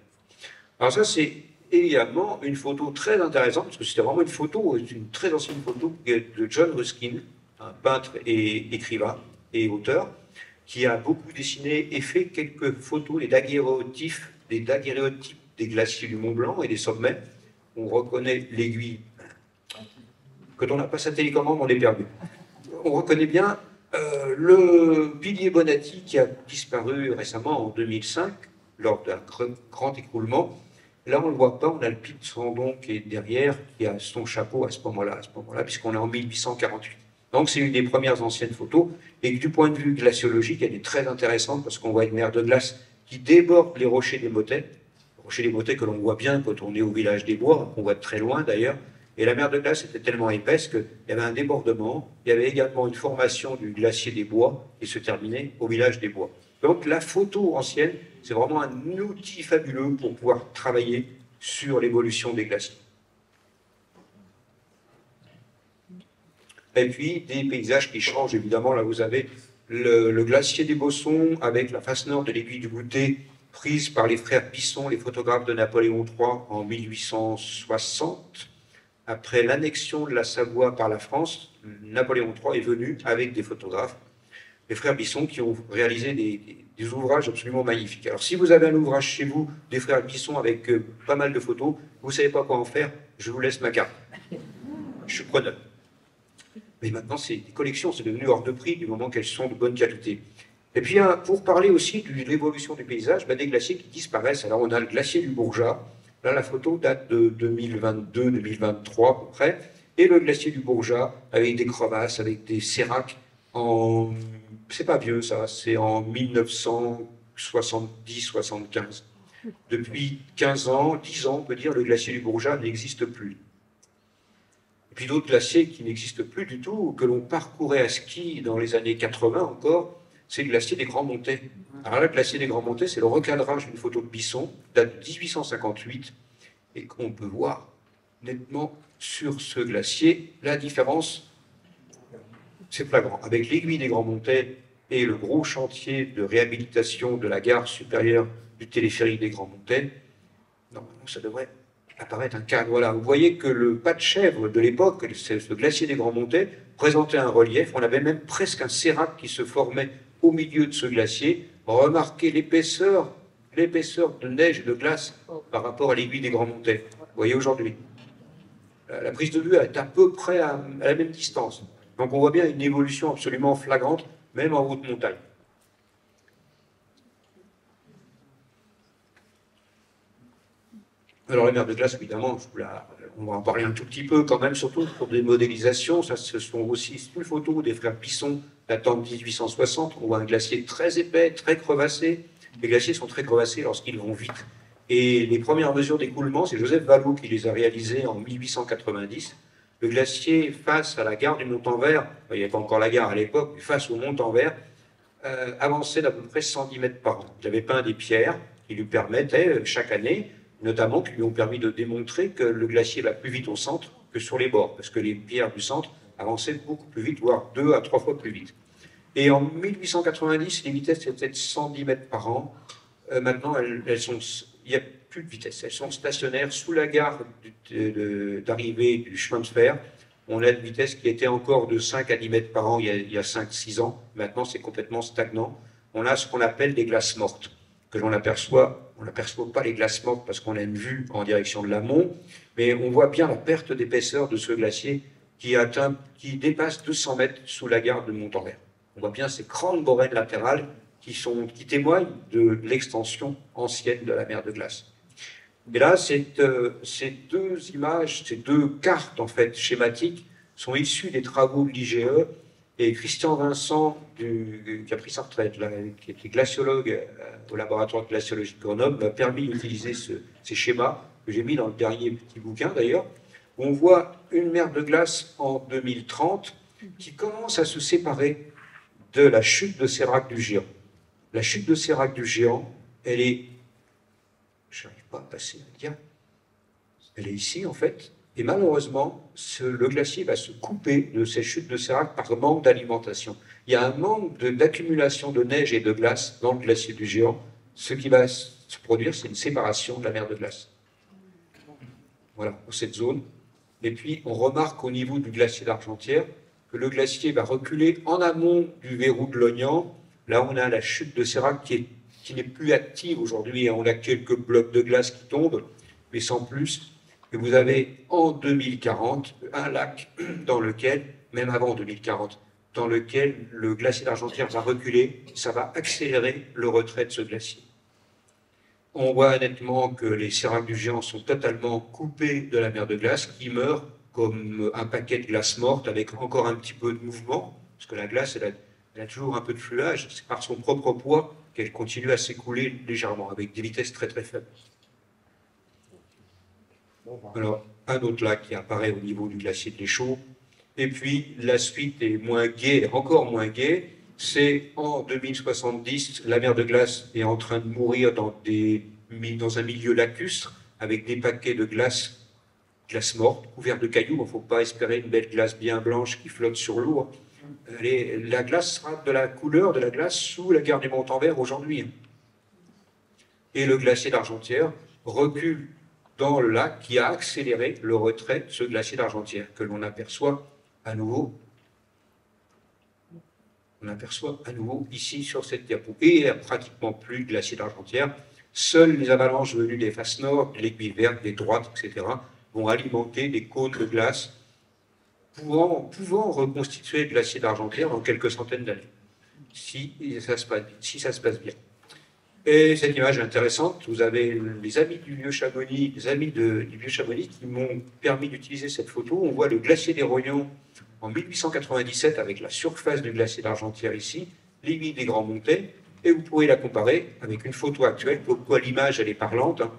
Alors ça, c'est également une photo très intéressante, parce que c'était vraiment une très ancienne photo de John Ruskin, un peintre et écrivain et auteur, qui a beaucoup dessiné et fait quelques photos, des daguerréotypes des glaciers du Mont Blanc et des sommets. On reconnaît l'aiguille. Quand on n'a pas sa télécommande, on est perdu. On reconnaît bien le pilier Bonatti qui a disparu récemment en 2005, lors d'un grand écroulement. Là, on ne le voit pas, on a le pic Sandon qui est derrière, qui a son chapeau à ce moment-là, puisqu'on est en 1848. Donc, c'est une des premières anciennes photos, et du point de vue glaciologique, elle est très intéressante, parce qu'on voit une mer de glace qui déborde les rochers des Motais que l'on voit bien quand on est au village des Bois, qu'on voit de très loin d'ailleurs, et la mer de glace était tellement épaisse qu'il y avait un débordement, il y avait également une formation du glacier des Bois, qui se terminait au village des Bois. Donc, la photo ancienne, c'est vraiment un outil fabuleux pour pouvoir travailler sur l'évolution des glaciers. Et puis, des paysages qui changent, évidemment. Là, vous avez le glacier des Bossons avec la face nord de l'aiguille du Goûter, prise par les frères Bisson, les photographes de Napoléon III, en 1860. Après l'annexion de la Savoie par la France, Napoléon III est venu avec des photographes, les frères Bisson, qui ont réalisé des ouvrages absolument magnifiques. Alors, si vous avez un ouvrage chez vous, des frères Bisson, avec pas mal de photos, vous ne savez pas quoi en faire, je vous laisse ma carte. Je suis preneur. Mais maintenant, c'est des collections, c'est devenu hors de prix du moment qu'elles sont de bonne qualité. Et puis, pour parler aussi de l'évolution du paysage, des glaciers qui disparaissent. Alors, on a le glacier du Bourjat. Là, la photo date de 2022-2023 à peu près. Et le glacier du Bourjat, avec des crevasses, avec des séracs c'est pas vieux ça, c'est en 1970-75. Depuis 15 ans, 10 ans, on peut dire, le glacier du Bourjat n'existe plus. Et puis d'autres glaciers qui n'existent plus du tout, que l'on parcourait à ski dans les années 80 encore, c'est le glacier des Grands Montets. Alors là, le glacier des Grands Montets, c'est le recadrage d'une photo de Bisson, date de 1858, et qu'on peut voir nettement sur ce glacier la différence. C'est flagrant. Avec l'aiguille des Grands Montets et le gros chantier de réhabilitation de la gare supérieure du téléphérique des Grands Montets, normalement, ça devrait apparaître un cadre. Voilà. Vous voyez que le pas de chèvre de l'époque, ce glacier des Grands Montets, présentait un relief. On avait même presque un sérac qui se formait au milieu de ce glacier. Remarquez l'épaisseur de neige et de glace par rapport à l'aiguille des Grands Montets. Vous voyez aujourd'hui. La prise de vue est à peu près à la même distance. Donc on voit bien une évolution absolument flagrante, même en haute montagne. Alors la mer de glace, évidemment, on va en parler un tout petit peu quand même, surtout pour des modélisations. Ça, ce sont aussi une photo des frères Bisson datant de 1860. On voit un glacier très épais, très crevassé. Les glaciers sont très crevassés lorsqu'ils vont vite. Et les premières mesures d'écoulement, c'est Joseph Vallot qui les a réalisées en 1890. Le glacier face à la gare du Montanvert, il n'y avait pas encore la gare à l'époque, mais face au Montanvert, avançait d'à peu près 110 mètres par an. Il avait peint des pierres qui lui permettaient, chaque année, notamment qui lui ont permis de démontrer que le glacier va plus vite au centre que sur les bords, parce que les pierres du centre avançaient beaucoup plus vite, voire 2 à 3 fois plus vite. Et en 1890, les vitesses étaient de 110 mètres par an. Maintenant, il n'y a plus de vitesse. Elles sont stationnaires sous la gare d'arrivée du chemin de fer. On a une vitesse qui était encore de 5 à 10 mètres par an il y a 5-6 ans. Maintenant, c'est complètement stagnant. on a ce qu'on appelle des glaces mortes, que l'on aperçoit, on n'aperçoit pas les glaces mortes parce qu'on a une vue en direction de l'amont, mais on voit bien la perte d'épaisseur de ce glacier qui dépasse 200 mètres sous la gare de Montanvert. On voit bien ces grandes moraines latérales qui témoignent de l'extension ancienne de la mer de glace. Et là, ces deux images, ces deux cartes en fait schématiques sont issues des travaux de l'IGE, et Christian Vincent, qui a pris sa retraite, là, qui était glaciologue au laboratoire de glaciologie de Grenoble, m'a permis d'utiliser ces schémas que j'ai mis dans le dernier petit bouquin d'ailleurs. On voit une mer de glace en 2030 qui commence à se séparer de la chute de Sérac du Géant. La chute de Sérac du Géant, elle est... Je n'arrive pas à passer la dia. Elle est ici, en fait. Et malheureusement, le glacier va se couper de ces chutes de Sérac par manque d'alimentation. Il y a un manque d'accumulation de neige et de glace dans le glacier du Géant. Ce qui va se produire, c'est une séparation de la mer de glace. Voilà, pour cette zone. Et puis, on remarque au niveau du glacier d'Argentière que le glacier va reculer en amont du verrou de Lognan. Là, on a la chute de Sérac qui n'est plus active aujourd'hui. On a quelques blocs de glace qui tombent, mais sans plus. Et vous avez en 2040 un lac dans lequel, même avant 2040, dans lequel le glacier d'Argentière va reculer. Ça va accélérer le retrait de ce glacier. On voit nettement que les Séracs du Géant sont totalement coupés de la mer de glace, qui meurt comme un paquet de glace morte avec encore un petit peu de mouvement, parce que la glace, elle a toujours un peu de fluage. C'est par son propre poids qu'elle continue à s'écouler légèrement, avec des vitesses très très faibles. Alors, un autre lac qui apparaît au niveau du glacier de l'Échaud. Et puis, la suite est moins gaie, encore moins gaie. C'est en 2070, la mer de glace est en train de mourir dans un milieu lacustre, avec des paquets de glace morte, couverts de cailloux. Il ne faut pas espérer une belle glace bien blanche qui flotte sur l'eau. La glace sera de la couleur de la glace sous la gare du Montanvert aujourd'hui. Et le glacier d'Argentière recule dans le lac qui a accéléré le retrait de ce glacier d'Argentière, que l'on aperçoit à nouveau. On aperçoit à nouveau ici sur cette diapo. Et il n'y a pratiquement plus de glacier d'Argentière. Seules les avalanches venues des faces nord, de l'aiguille verte, des droites, etc., vont alimenter des cônes de glace pouvant reconstituer le glacier d'Argentière en quelques centaines d'années, si ça se passe bien. Et cette image est intéressante. Vous avez les amis du Vieux Chamonix, du Vieux Chamonix qui m'ont permis d'utiliser cette photo. On voit le glacier des Royons en 1897 avec la surface du glacier d'Argentière ici, l'aiguille des Grands Montets, et vous pourrez la comparer avec une photo actuelle. Pourquoi l'image elle est parlante, hein.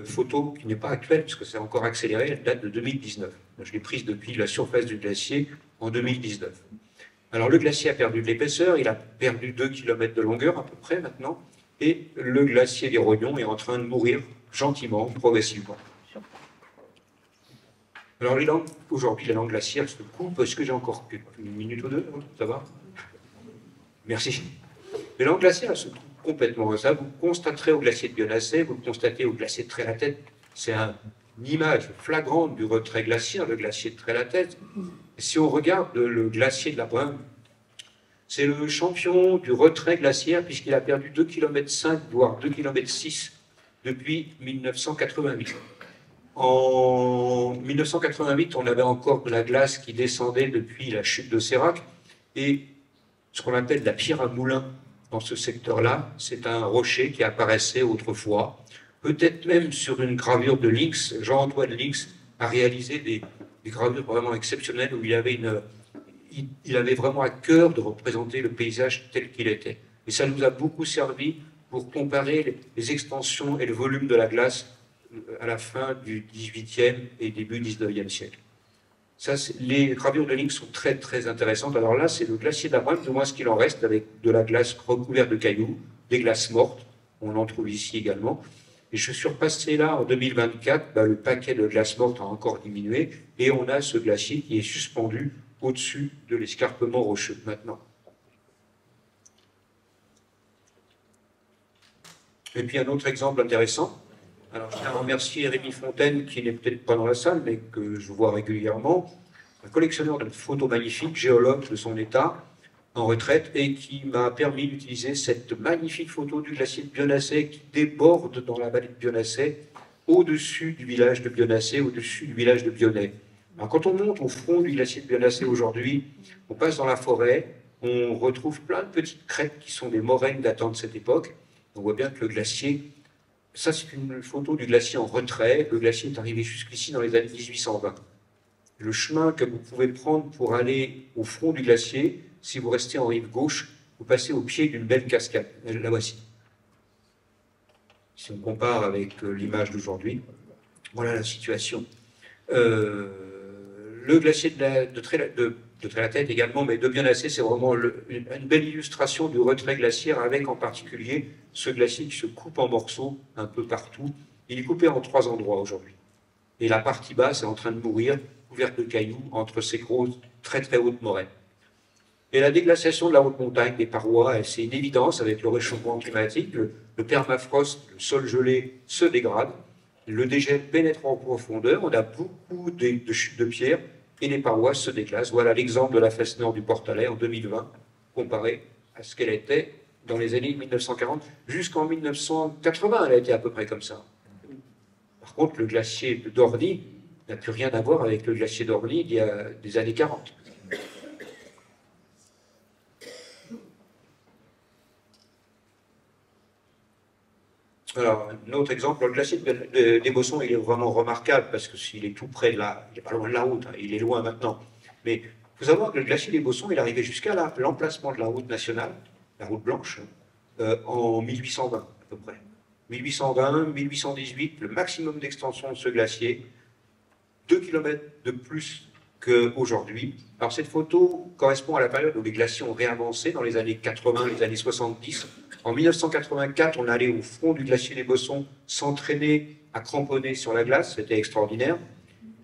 Photo qui n'est pas actuelle puisque c'est encore accéléré, elle date de 2019. Je l'ai prise depuis la surface du glacier en 2019. Alors le glacier a perdu de l'épaisseur, il a perdu 2 km de longueur à peu près maintenant, et le glacier des Rognons est en train de mourir gentiment, progressivement. Alors aujourd'hui, les langues glaciaires se coupent. Est-ce que j'ai encore une minute ou deux? Ça va? Merci. Les langues glaciaires se coupent complètement. Ça, vous constaterez au glacier de Bionacé, vous le constatez au glacier de Trélatête. C'est une image flagrante du retrait glaciaire, le glacier de Trélatête. Si on regarde le glacier de la Brun, c'est le champion du retrait glaciaire puisqu'il a perdu 2,5 km, voire 2,6 km depuis 1988. En 1988, on avait encore de la glace qui descendait depuis la chute de Sérac, et ce qu'on appelle la pierre à moulin dans ce secteur-là, c'est un rocher qui apparaissait autrefois, peut-être même sur une gravure de Lynx. Jean-Antoine Lynx a réalisé des gravures vraiment exceptionnelles où il avait vraiment à cœur de représenter le paysage tel qu'il était. Et ça nous a beaucoup servi pour comparer les extensions et le volume de la glace à la fin du XVIIIe et début XIXe siècle. Ça, les gravures de Lynx sont très très intéressantes. Alors là, c'est le glacier de la Brun, du moins ce qu'il en reste, avec de la glace recouverte de cailloux, des glaces mortes, on en trouve ici également. Et je suis repassé là en 2024, le paquet de glace morte a encore diminué, et on a ce glacier qui est suspendu au-dessus de l'escarpement rocheux maintenant. Et puis un autre exemple intéressant. Alors, je tiens à remercier Rémi Fontaine, qui n'est peut-être pas dans la salle, mais que je vois régulièrement, un collectionneur de photos magnifiques, géologue de son état. en retraite et qui m'a permis d'utiliser cette magnifique photo du glacier de Bionnassay qui déborde dans la vallée de Bionnassay, au-dessus du village de Bionnassay, au-dessus du village de Bionnet. Alors, quand on monte au front du glacier de Bionnassay aujourd'hui, on passe dans la forêt, on retrouve plein de petites crêtes qui sont des moraines datant de cette époque. On voit bien que le glacier, ça c'est une photo du glacier en retrait, le glacier est arrivé jusqu'ici dans les années 1820. Le chemin que vous pouvez prendre pour aller au front du glacier, si vous restez en rive gauche, vous passez au pied d'une belle cascade. La voici. Si on compare avec l'image d'aujourd'hui, voilà la situation. Le glacier de Trélatête également, mais de Bionnassay, c'est vraiment une belle illustration du retrait glaciaire, avec en particulier ce glacier qui se coupe en morceaux un peu partout. Il est coupé en 3 endroits aujourd'hui. Et la partie basse est en train de mourir, couverte de cailloux, entre ces grosses, très très hautes moraines. Et la déglaciation de la haute montagne, des parois, c'est une évidence avec le réchauffement climatique. Le permafrost, le sol gelé, se dégrade. Le dégel pénètre en profondeur. On a beaucoup de chutes de pierre et les parois se déclassent. Voilà l'exemple de la face nord du Portalet en 2020, comparé à ce qu'elle était dans les années 1940. Jusqu'en 1980, elle a été à peu près comme ça. Par contre, le glacier de Dorny n'a plus rien à voir avec le glacier d'Orly il y a des années 40. Alors, un autre exemple, le glacier des Bossons, il est vraiment remarquable parce qu'il est tout près de la... Il n'est pas loin de la route, hein, il est loin maintenant. Mais il faut savoir que le glacier des Bossons, il est arrivé jusqu'à l'emplacement de la route nationale, la route blanche, en 1820 à peu près. 1820, 1818, le maximum d'extension de ce glacier, 2 km de plus qu'aujourd'hui. Alors cette photo correspond à la période où les glaciers ont réavancé dans les années 80, les années 70. En 1984, on allait au front du glacier des Bossons s'entraîner à cramponner sur la glace, c'était extraordinaire.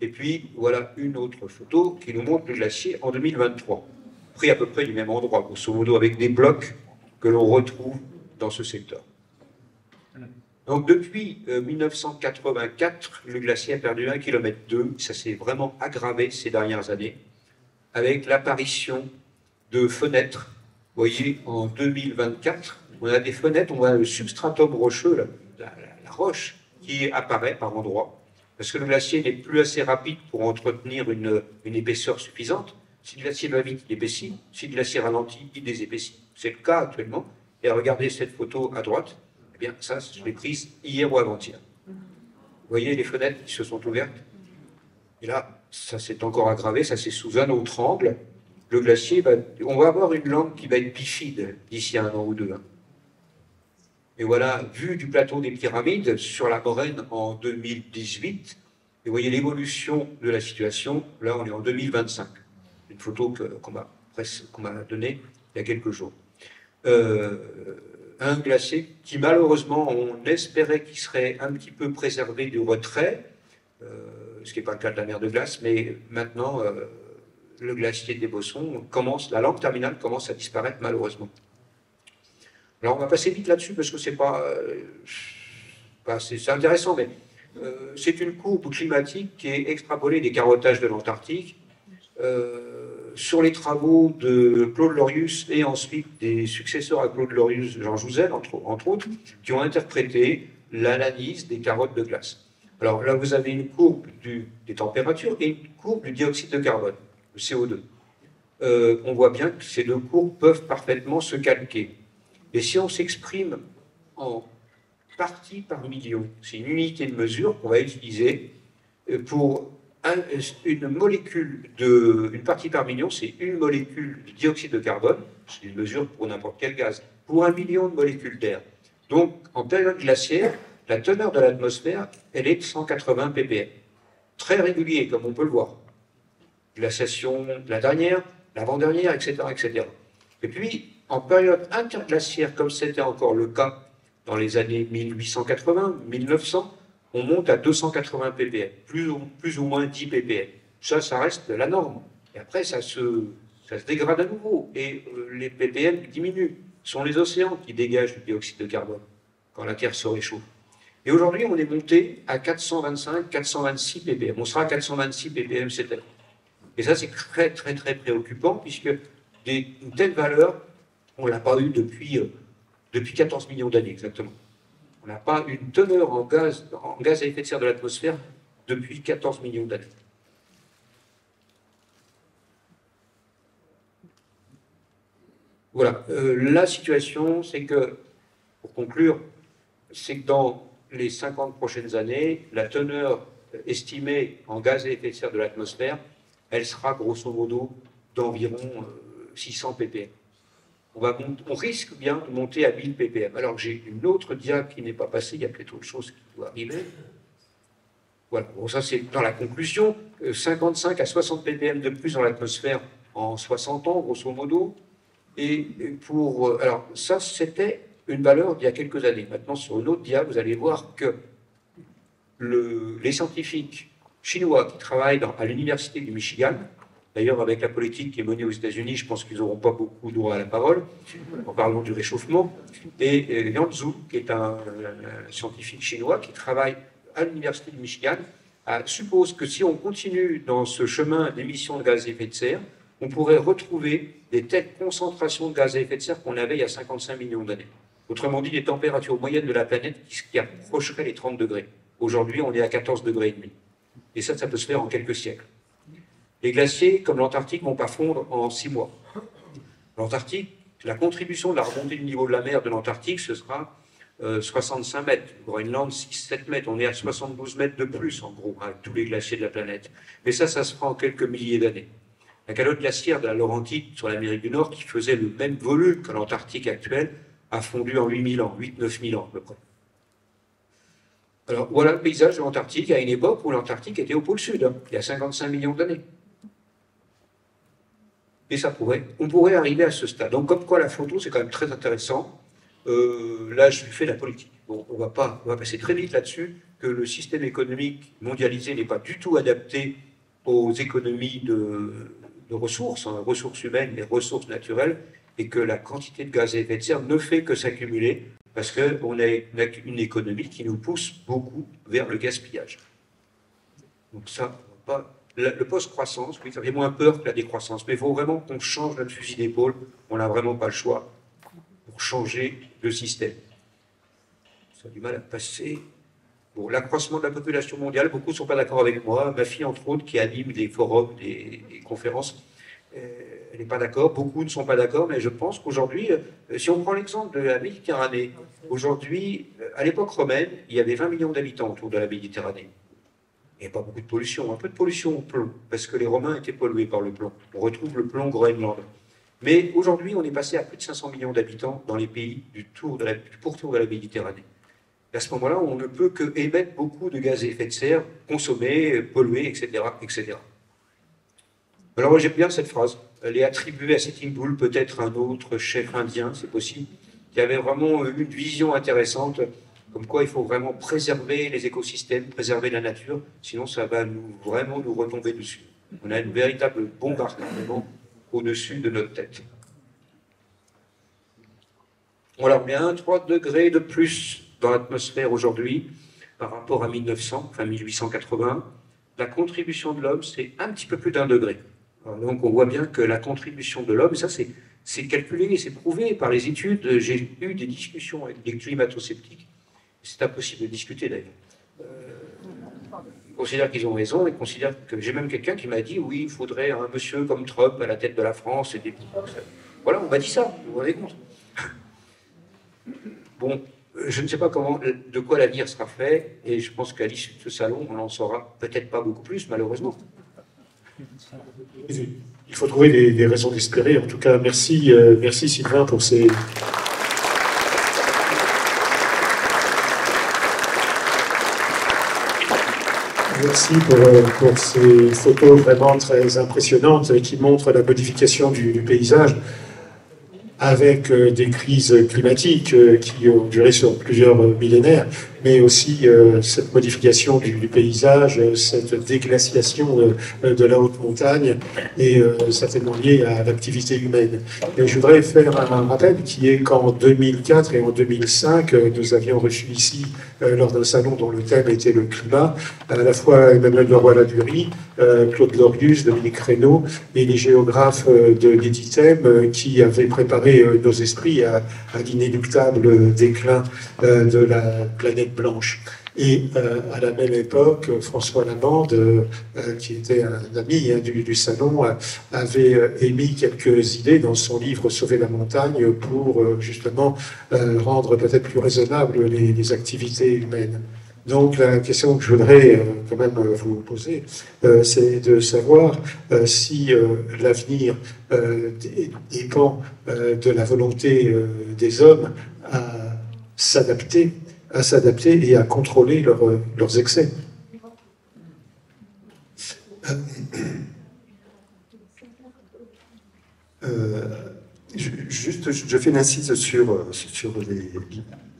Et puis voilà une autre photo qui nous montre le glacier en 2023, pris à peu près du même endroit, grosso modo avec des blocs que l'on retrouve dans ce secteur. Donc depuis 1984, le glacier a perdu 1,2 km. Ça s'est vraiment aggravé ces dernières années, avec l'apparition de fenêtres. Vous voyez, en 2024, on a des fenêtres, on voit le substratum rocheux, la roche, qui apparaît par endroits, parce que le glacier n'est plus assez rapide pour entretenir une épaisseur suffisante. Si le glacier va vite, il épaissit. Si le glacier ralentit, il désépaissit. C'est le cas actuellement. Et regardez cette photo à droite. Eh bien, ça, je l'ai prise hier ou avant-hier. Vous voyez les fenêtres qui se sont ouvertes. Et là, ça s'est encore aggravé, ça c'est sous un autre angle. Le glacier, on va avoir une langue qui va être bifide d'ici 1 an ou 2 ans. Et voilà, vue du plateau des Pyramides sur la moraine en 2018. Et vous voyez l'évolution de la situation. Là, on est en 2025. Une photo qu'on m'a donnée il y a quelques jours. Un glacier qui, malheureusement, on espérait qu'il serait un petit peu préservé du retrait, ce qui n'est pas le cas de la mer de glace, mais maintenant, le glacier des Bossons la langue terminale commence à disparaître, malheureusement. Alors, on va passer vite là-dessus, parce que c'est intéressant, mais c'est une courbe climatique qui est extrapolée des carottages de l'Antarctique, sur les travaux de Claude Lorius et ensuite des successeurs à Claude Lorius, Jean Jouzel, entre autres, qui ont interprété l'analyse des carottes de glace. Alors là, vous avez une courbe des températures et une courbe du dioxyde de carbone, le CO2. On voit bien que ces deux courbes peuvent parfaitement se calquer. Et si on s'exprime en parties par million, c'est une unité de mesure qu'on va utiliser pour une partie par million, c'est une molécule de dioxyde de carbone, c'est une mesure pour n'importe quel gaz, pour 1 million de molécules d'air. Donc, en période glaciaire, la teneur de l'atmosphère, elle est de 180 ppm. Très régulier, comme on peut le voir. Glaciation, la dernière, l'avant-dernière, etc., etc. Et puis, en période interglaciaire, comme c'était encore le cas dans les années 1880, 1900, on monte à 280 ppm, plus ou moins 10 ppm. Ça reste la norme. Et après, ça se dégrade à nouveau. Et les ppm diminuent. Ce sont les océans qui dégagent du dioxyde de carbone quand la Terre se réchauffe. Et aujourd'hui, on est monté à 425, 426 ppm. On sera à 426 ppm cette année. Et ça, c'est très, très, très préoccupant, puisque une telle valeur, on ne l'a pas eu depuis 14 millions d'années exactement. On n'a pas une teneur en gaz à effet de serre de l'atmosphère depuis 14 millions d'années. Voilà, la situation, c'est que, pour conclure, c'est que dans les 50 prochaines années, la teneur estimée en gaz à effet de serre de l'atmosphère, elle sera grosso modo d'environ 600 ppm. On risque bien de monter à 1000 ppm. Alors j'ai une autre dia qui n'est pas passée, il y a peut-être autre chose qui doit arriver. Voilà, bon, ça c'est dans la conclusion, 55 à 60 ppm de plus dans l'atmosphère en 60 ans, grosso modo. Et alors ça c'était une valeur d'il y a quelques années. Maintenant sur une autre dia, vous allez voir que les scientifiques chinois qui travaillent à l'université du Michigan, d'ailleurs avec la politique qui est menée aux États-Unis, je pense qu'ils n'auront pas beaucoup droit à la parole, en parlant du réchauffement, et Liang Zhu, qui est un scientifique chinois qui travaille à l'université du Michigan, suppose que si on continue dans ce chemin d'émissions de gaz à effet de serre, on pourrait retrouver des telles concentrations de gaz à effet de serre qu'on avait il y a 55 millions d'années. Autrement dit, des températures moyennes de la planète qui approcheraient les 30 degrés. Aujourd'hui, on est à 14 degrés et demi. Et ça peut se faire en quelques siècles. Les glaciers, comme l'Antarctique, ne vont pas fondre en 6 mois. L'Antarctique, la contribution de la remontée du niveau de la mer de l'Antarctique, ce sera 65 mètres. Groenland, 6-7 mètres. On est à 72 mètres de plus, en gros, avec tous les glaciers de la planète. Mais ça se fera en quelques milliers d'années. La calotte glaciaire de la Laurentide sur l'Amérique du Nord, qui faisait le même volume que l'Antarctique actuelle, a fondu en 8000 ans, 8-9 000 ans à peu près. Alors voilà le paysage de l'Antarctique à une époque où l'Antarctique était au pôle sud, il y a 55 millions d'années. Et on pourrait arriver à ce stade. Donc comme quoi la photo c'est quand même très intéressant. Là je fais la politique. Bon, on va passer très vite là-dessus, que le système économique mondialisé n'est pas du tout adapté aux économies de ressources, ressources humaines et ressources naturelles, et que la quantité de gaz à effet de serre ne fait que s'accumuler parce qu'on a une économie qui nous pousse beaucoup vers le gaspillage. Donc ça, le post-croissance, oui, ça fait moins peur que la décroissance, mais il faut vraiment qu'on change notre fusil d'épaule, on n'a vraiment pas le choix pour changer le système. Ça a du mal à passer. Bon, l'accroissement de la population mondiale, beaucoup ne sont pas d'accord avec moi. Ma fille, entre autres, qui anime des forums, des conférences, elle n'est pas d'accord. Beaucoup ne sont pas d'accord, mais je pense qu'aujourd'hui, si on prend l'exemple de la Méditerranée, aujourd'hui, à l'époque romaine, il y avait 20 millions d'habitants autour de la Méditerranée. Il n'y a pas beaucoup de pollution, un peu de pollution au plomb, parce que les Romains étaient pollués par le plomb. On retrouve le plomb Groenland. Mais aujourd'hui, on est passé à plus de 500 millions d'habitants dans les pays du pourtour de la Méditerranée. Et à ce moment-là, on ne peut que émettre beaucoup de gaz à effet de serre, consommer, polluer, etc., etc. Alors moi, j'aime bien cette phrase. Elle est attribuée à Sitting Bull, peut-être un autre chef indien, c'est possible, qui avait vraiment une vision intéressante, comme quoi il faut vraiment préserver les écosystèmes, préserver la nature, sinon ça va vraiment nous retomber dessus. On a une véritable bombardement au-dessus de notre tête. Voilà, on est à 3 degrés de plus dans l'atmosphère aujourd'hui par rapport à 1900, enfin 1880. La contribution de l'homme, c'est un petit peu plus d'1 degré. Alors, donc on voit bien que la contribution de l'homme, ça c'est calculé, c'est prouvé par les études. J'ai eu des discussions avec des climato-sceptiques. C'est impossible de discuter d'ailleurs. Ils considèrent qu'ils ont raison, ils considèrent que j'ai même quelqu'un qui m'a dit oui, il faudrait un monsieur comme Trump à la tête de la France et des petits. Voilà, on m'a dit ça, vous vous rendez compte. Bon, je ne sais pas de quoi l'avenir sera fait, et je pense qu'à l'issue de ce salon, on n'en saura peut-être pas beaucoup plus, malheureusement. Il faut trouver des raisons d'espérer. En tout cas, merci Sylvain pour ces... Merci pour ces photos vraiment très impressionnantes qui montrent la modification du paysage avec des crises climatiques qui ont duré sur plusieurs millénaires mais aussi cette modification du paysage, cette déglaciation de la haute montagne, et certainement liée à l'activité humaine. Et je voudrais faire un rappel qui est qu'en 2004 et en 2005, nous avions reçu ici, lors d'un salon dont le thème était le climat, à la fois Emmanuel Leroy-Ladurie, Claude Lorius, Dominique Reynaud et les géographes de l'EDITEM qui avaient préparé nos esprits à l'inéluctable déclin de la planète blanche. Et à la même époque, François Laborde, qui était un ami du salon, avait émis quelques idées dans son livre Sauver la montagne pour justement rendre peut-être plus raisonnables les activités humaines. Donc la question que je voudrais quand même vous poser, c'est de savoir si l'avenir dépend de la volonté des hommes à s'adapter et à contrôler leurs excès. Je fais une incise sur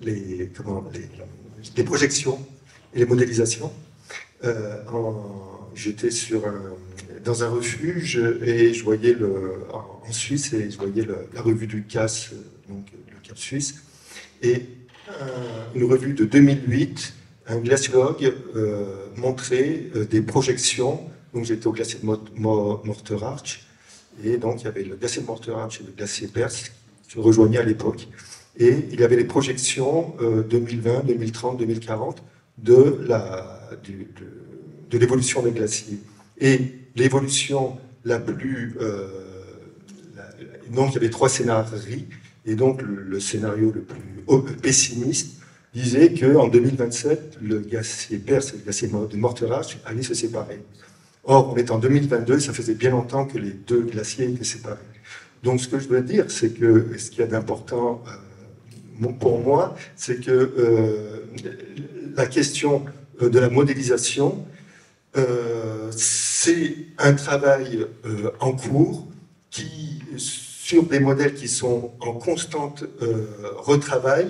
les projections et les modélisations. J'étais dans un refuge et je voyais en Suisse et je voyais la revue du CAS, donc le CAS suisse, et une revue de 2008, un glaciologue montrait des projections. Donc j'étais au glacier de Morteratsch, et donc il y avait le glacier de Morteratsch et le glacier Perse qui se rejoignaient à l'époque. Et il y avait les projections 2020, 2030, 2040 de l'évolution des glaciers. Et l'évolution la plus... donc il y avait 3 scénarios, et donc le scénario le plus pessimiste disait qu'en 2027, le glacier Perse et le glacier de Morteratsch allaient se séparer. Or, on est en 2022, ça faisait bien longtemps que les 2 glaciers étaient séparés. Donc ce que je veux dire, c'est que ce qu'il y a d'important pour moi, c'est que la question de la modélisation, c'est un travail en cours sur des modèles qui sont en constante retravail,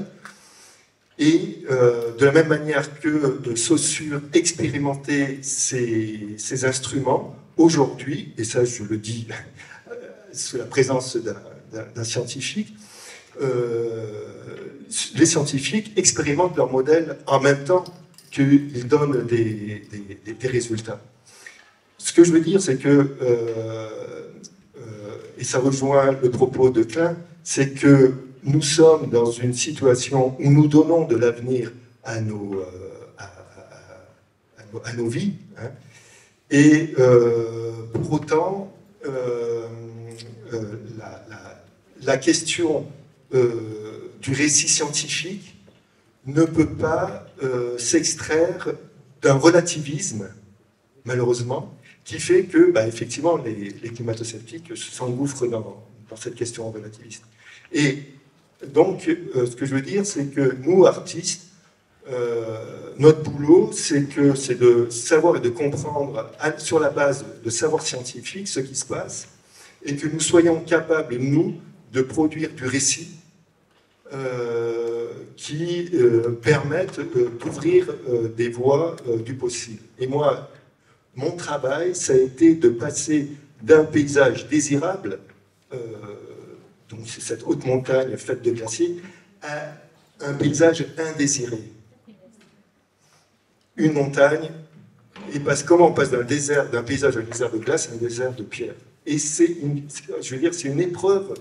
et de la même manière que Saussure expérimentait ces instruments, aujourd'hui, et ça je le dis sous la présence d'un scientifique, les scientifiques expérimentent leurs modèles en même temps qu'ils donnent des résultats. Ce que je veux dire, c'est que, et ça rejoint le propos de Klein, c'est que nous sommes dans une situation où nous donnons de l'avenir à nos vies, hein, et pour autant, la question du récit scientifique ne peut pas s'extraire d'un relativisme, malheureusement, qui fait que, effectivement, les climato-sceptiques s'engouffrent dans cette question relativiste. Et donc, ce que je veux dire, c'est que nous, artistes, notre boulot, c'est de savoir et de comprendre, sur la base de savoir scientifique, ce qui se passe, et que nous soyons capables, nous, de produire du récit qui permettent d'ouvrir des voies du possible. Et moi, mon travail, ça a été de passer d'un paysage désirable, donc c'est cette haute montagne faite de glaciers, à un paysage indésiré. Une montagne, et comment on passe d'un paysage à un désert de glace à un désert de pierre. Et c'est une épreuve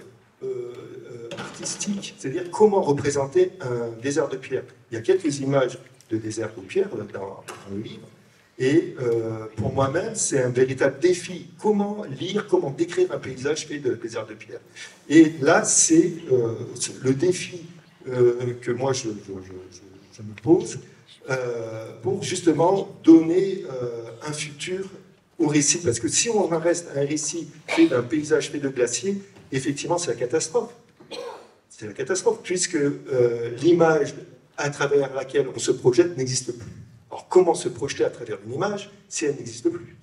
artistique, c'est-à-dire comment représenter un désert de pierre. Il y a quelques images de désert de pierre dans le livre, et pour moi-même, c'est un véritable défi. Comment lire, comment décrire un paysage fait de désert de pierre. Et là, c'est le défi que moi je me pose pour justement donner un futur au récit. Parce que si on en reste à un récit fait d'un paysage fait de glaciers, effectivement, c'est la catastrophe. C'est la catastrophe, puisque l'image à travers laquelle on se projette n'existe plus. Alors, comment se projeter à travers une image si elle n'existe plus?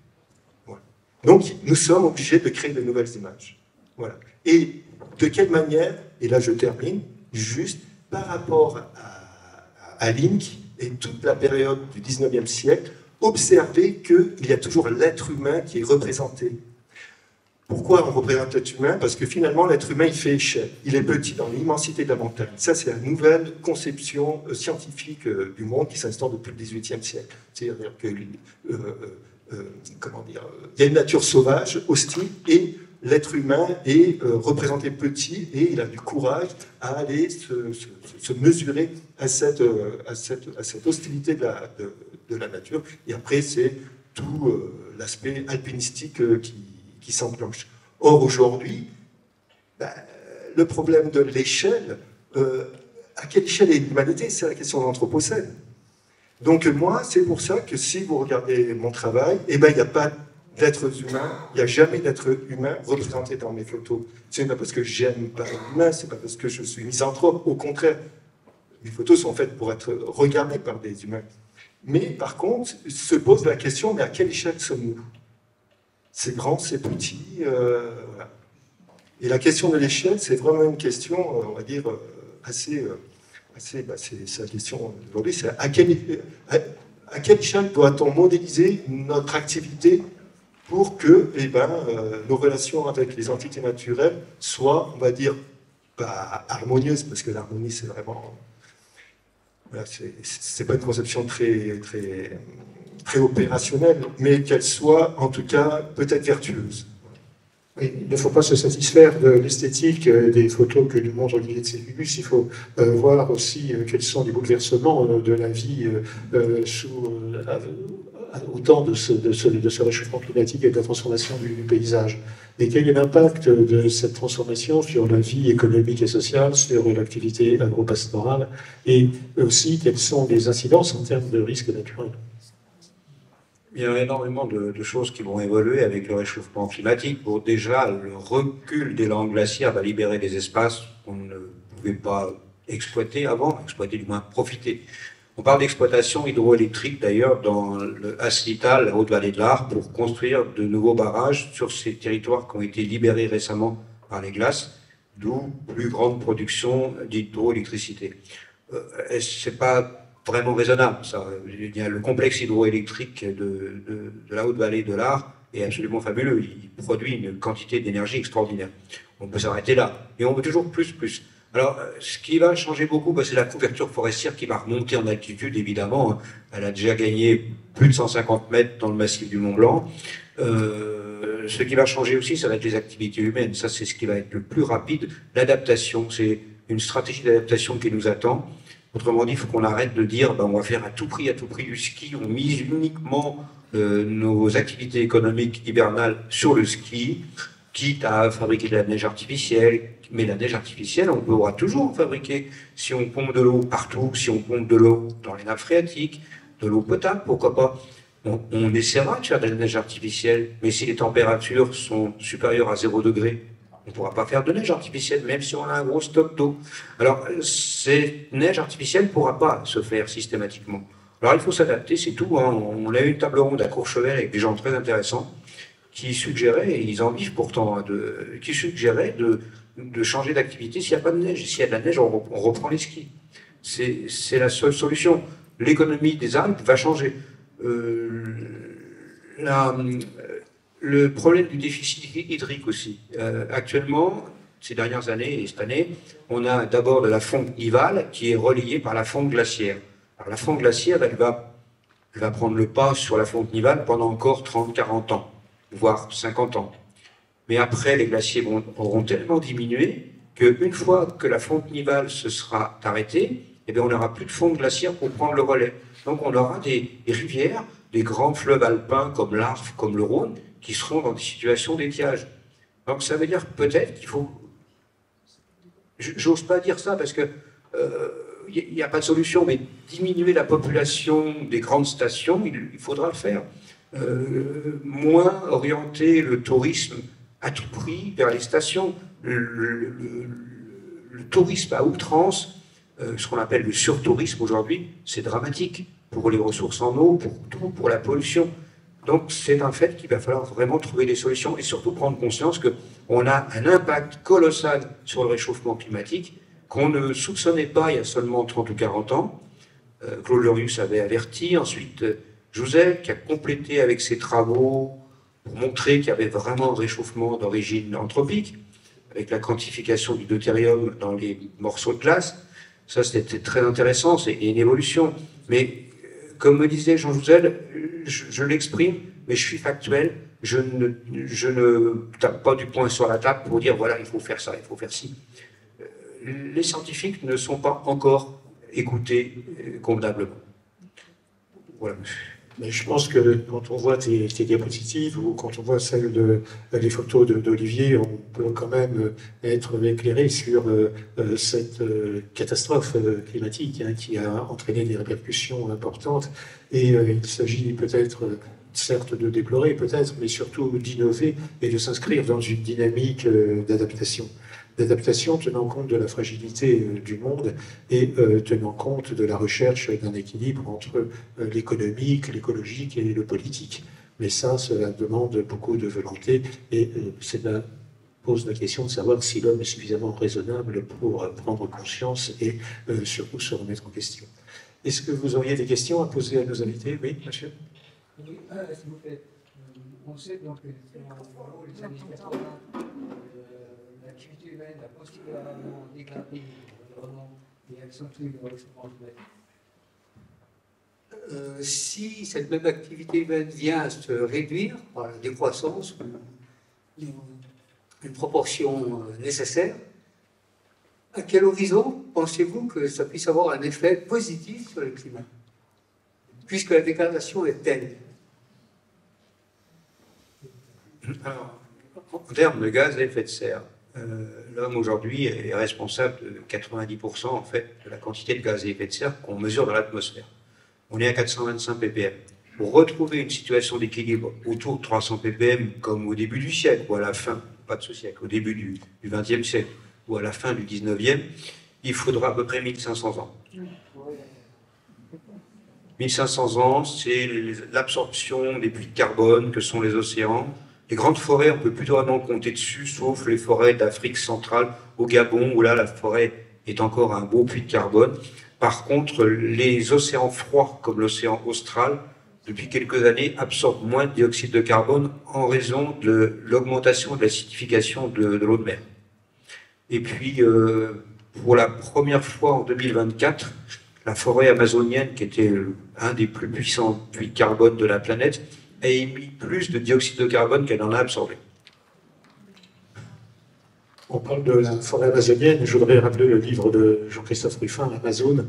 Voilà. Donc, nous sommes obligés de créer de nouvelles images. Voilà. Et de quelle manière, et là je termine, juste par rapport à Link, et toute la période du 19e siècle, observer qu'il y a toujours l'être humain qui est représenté. Pourquoi on représente l'être humain? Parce que finalement, l'être humain, il fait échelle. Il est petit dans l'immensité de la montagne. Ça, c'est la nouvelle conception scientifique du monde qui s'instaure depuis le XVIIIe siècle. C'est-à-dire que, comment dire, il y a une nature sauvage, hostile, et l'être humain est représenté petit et il a du courage à aller se mesurer à cette hostilité de la nature. Et après, c'est tout l'aspect alpinistique qui s'enclenche. Or, aujourd'hui, le problème de l'échelle, à quelle échelle est l'humanité? C'est la question de l'anthropocène. Donc moi, c'est pour ça que si vous regardez mon travail, il n'y a pas d'êtres humains, il n'y a jamais d'êtres humains représentés dans mes photos. Ce n'est pas parce que j'aime pas l'humain, c'est pas parce que je suis misanthrope, au contraire. Mes photos sont faites pour être regardées par des humains. Mais par contre, se pose la question, mais à quelle échelle sommes-nous? C'est grand, c'est petit, voilà. Et la question de l'échelle, c'est vraiment une question, on va dire, c'est la question d'aujourd'hui, c'est à quelle échelle doit-on modéliser notre activité pour que nos relations avec les entités naturelles soient, on va dire, pas harmonieuses, parce que l'harmonie, c'est vraiment... Voilà, c'est pas une conception très opérationnelle, mais qu'elle soit, en tout cas, peut-être vertueuse. Oui, il ne faut pas se satisfaire de l'esthétique des photos que nous montre Olivier de Sélibus. Il faut voir aussi quels sont les bouleversements de la vie au temps de ce réchauffement climatique et de la transformation du paysage. Et quel est l'impact de cette transformation sur la vie économique et sociale, sur l'activité agro-pastorale, et aussi quelles sont les incidences en termes de risques naturels? Il y a énormément de choses qui vont évoluer avec le réchauffement climatique. Pour déjà, le recul des landes glaciaires va libérer des espaces qu'on ne pouvait pas exploiter avant, exploiter du moins profiter. On parle d'exploitation hydroélectrique d'ailleurs dans le Haslital, la Haute-Vallée de l'Ar, pour construire de nouveaux barrages sur ces territoires qui ont été libérés récemment par les glaces, d'où plus grande production d'hydroélectricité. C'est pas vraiment raisonnable, ça. Il y a le complexe hydroélectrique de la Haute-Vallée de l'Ar est absolument fabuleux. Il produit une quantité d'énergie extraordinaire. On peut s'arrêter là. Et on veut toujours plus. Alors, ce qui va changer beaucoup, c'est la couverture forestière qui va remonter en altitude, évidemment. Elle a déjà gagné plus de 150 mètres dans le massif du Mont Blanc. Ce qui va changer aussi, ça va être les activités humaines. Ça, c'est ce qui va être le plus rapide. L'adaptation, c'est une stratégie d'adaptation qui nous attend. Autrement dit, il faut qu'on arrête de dire on va faire à tout prix du ski, on mise uniquement nos activités économiques hivernales sur le ski, quitte à fabriquer de la neige artificielle. Mais la neige artificielle, on pourra toujours en fabriquer si on pompe de l'eau partout, si on pompe de l'eau dans les nappes phréatiques, de l'eau potable, pourquoi pas. On essaiera de faire de la neige artificielle, mais si les températures sont supérieures à 0 degré, on ne pourra pas faire de neige artificielle, même si on a un gros stock d'eau. Alors, cette neige artificielle ne pourra pas se faire systématiquement. Alors, il faut s'adapter, c'est tout. On a eu une table ronde à Courchevel avec des gens très intéressants qui suggéraient, et ils en vivent pourtant, qui suggéraient de changer d'activité s'il n'y a pas de neige. S'il y a de la neige, on reprend les skis. C'est la seule solution. L'économie des Alpes va changer. Le problème du déficit hydrique aussi. Actuellement, ces dernières années et cette année, on a d'abord de la fonte nivale qui est reliée par la fonte glaciaire. Alors la fonte glaciaire, elle va prendre le pas sur la fonte nivale pendant encore 30-40 ans, voire 50 ans. Mais après, les glaciers auront tellement diminué qu'une fois que la fonte nivale se sera arrêtée, on n'aura plus de fonte glaciaire pour prendre le relais. Donc on aura des rivières, des grands fleuves alpins comme l'Arve, comme le Rhône, qui seront dans des situations d'étiage. Donc ça veut dire peut-être qu'il faut... J'ose pas dire ça parce que il n'y a pas de solution, mais diminuer la population des grandes stations, il faudra le faire. Moins orienter le tourisme à tout prix vers les stations. Le tourisme à outrance, ce qu'on appelle le surtourisme aujourd'hui, c'est dramatique pour les ressources en eau, pour tout, pour la pollution. Donc c'est un fait qu'il va falloir vraiment trouver des solutions et surtout prendre conscience qu'on a un impact colossal sur le réchauffement climatique qu'on ne soupçonnait pas il y a seulement 30 ou 40 ans. Claude Lorius avait averti. Ensuite, Jouzel, qui a complété avec ses travaux pour montrer qu'il y avait vraiment un réchauffement d'origine anthropique, avec la quantification du deutérium dans les morceaux de glace. Ça, c'était très intéressant, c'est une évolution. Mais, comme me disait Jean Jouzel, je l'exprime, mais je suis factuel. Je ne tape pas du poing sur la table pour dire, voilà, il faut faire ça, il faut faire ci. Les scientifiques ne sont pas encore écoutés convenablement. Voilà. Mais je pense que quand on voit tes diapositives ou quand on voit les photos d'Olivier, on peut quand même être éclairé sur cette catastrophe climatique hein, qui a entraîné des répercussions importantes. Et il s'agit peut-être, certes, de déplorer, peut-être, mais surtout d'innover et de s'inscrire dans une dynamique d'adaptation. D'adaptation tenant compte de la fragilité du monde et tenant compte de la recherche d'un équilibre entre l'économique, l'écologique et le politique. Mais ça, cela demande beaucoup de volonté et cela pose la question de savoir si l'homme est suffisamment raisonnable pour prendre conscience et surtout se remettre en question. Est-ce que vous auriez des questions à poser à nos invités? Oui, monsieur. Oui, s'il vous plaît. On sait donc que dans les années 80, l'activité humaine a considérablement dégradé l'environnement et accentué le réchauffement climatique. Si cette même activité humaine vient à se réduire par la décroissance, une proportion nécessaire, à quel horizon pensez-vous que ça puisse avoir un effet positif sur le climat, puisque la dégradation est telle? Alors, en termes de gaz à effet de serre, l'homme aujourd'hui est responsable de 90% en fait de la quantité de gaz à effet de serre qu'on mesure dans l'atmosphère. On est à 425 ppm. Pour retrouver une situation d'équilibre autour de 300 ppm comme au début du siècle ou à la fin, pas de ce siècle, au début du XXe siècle ou à la fin du XIXe, il faudra à peu près 1500 ans. 1500 ans, c'est l'absorption des puits de carbone que sont les océans. Les grandes forêts, on ne peut plus vraiment compter dessus, sauf les forêts d'Afrique centrale, au Gabon, où là, la forêt est encore un beau puits de carbone. Par contre, les océans froids, comme l'océan austral, depuis quelques années, absorbent moins de dioxyde de carbone en raison de l'augmentation de l'acidification de l'eau de mer. Et puis, pour la première fois en 2024, la forêt amazonienne, qui était un des plus puissants puits de carbone de la planète, a émis plus de dioxyde de carbone qu'elle en a absorbé. On parle de la forêt amazonienne. Je voudrais rappeler le livre de Jean-Christophe Ruffin, Amazon,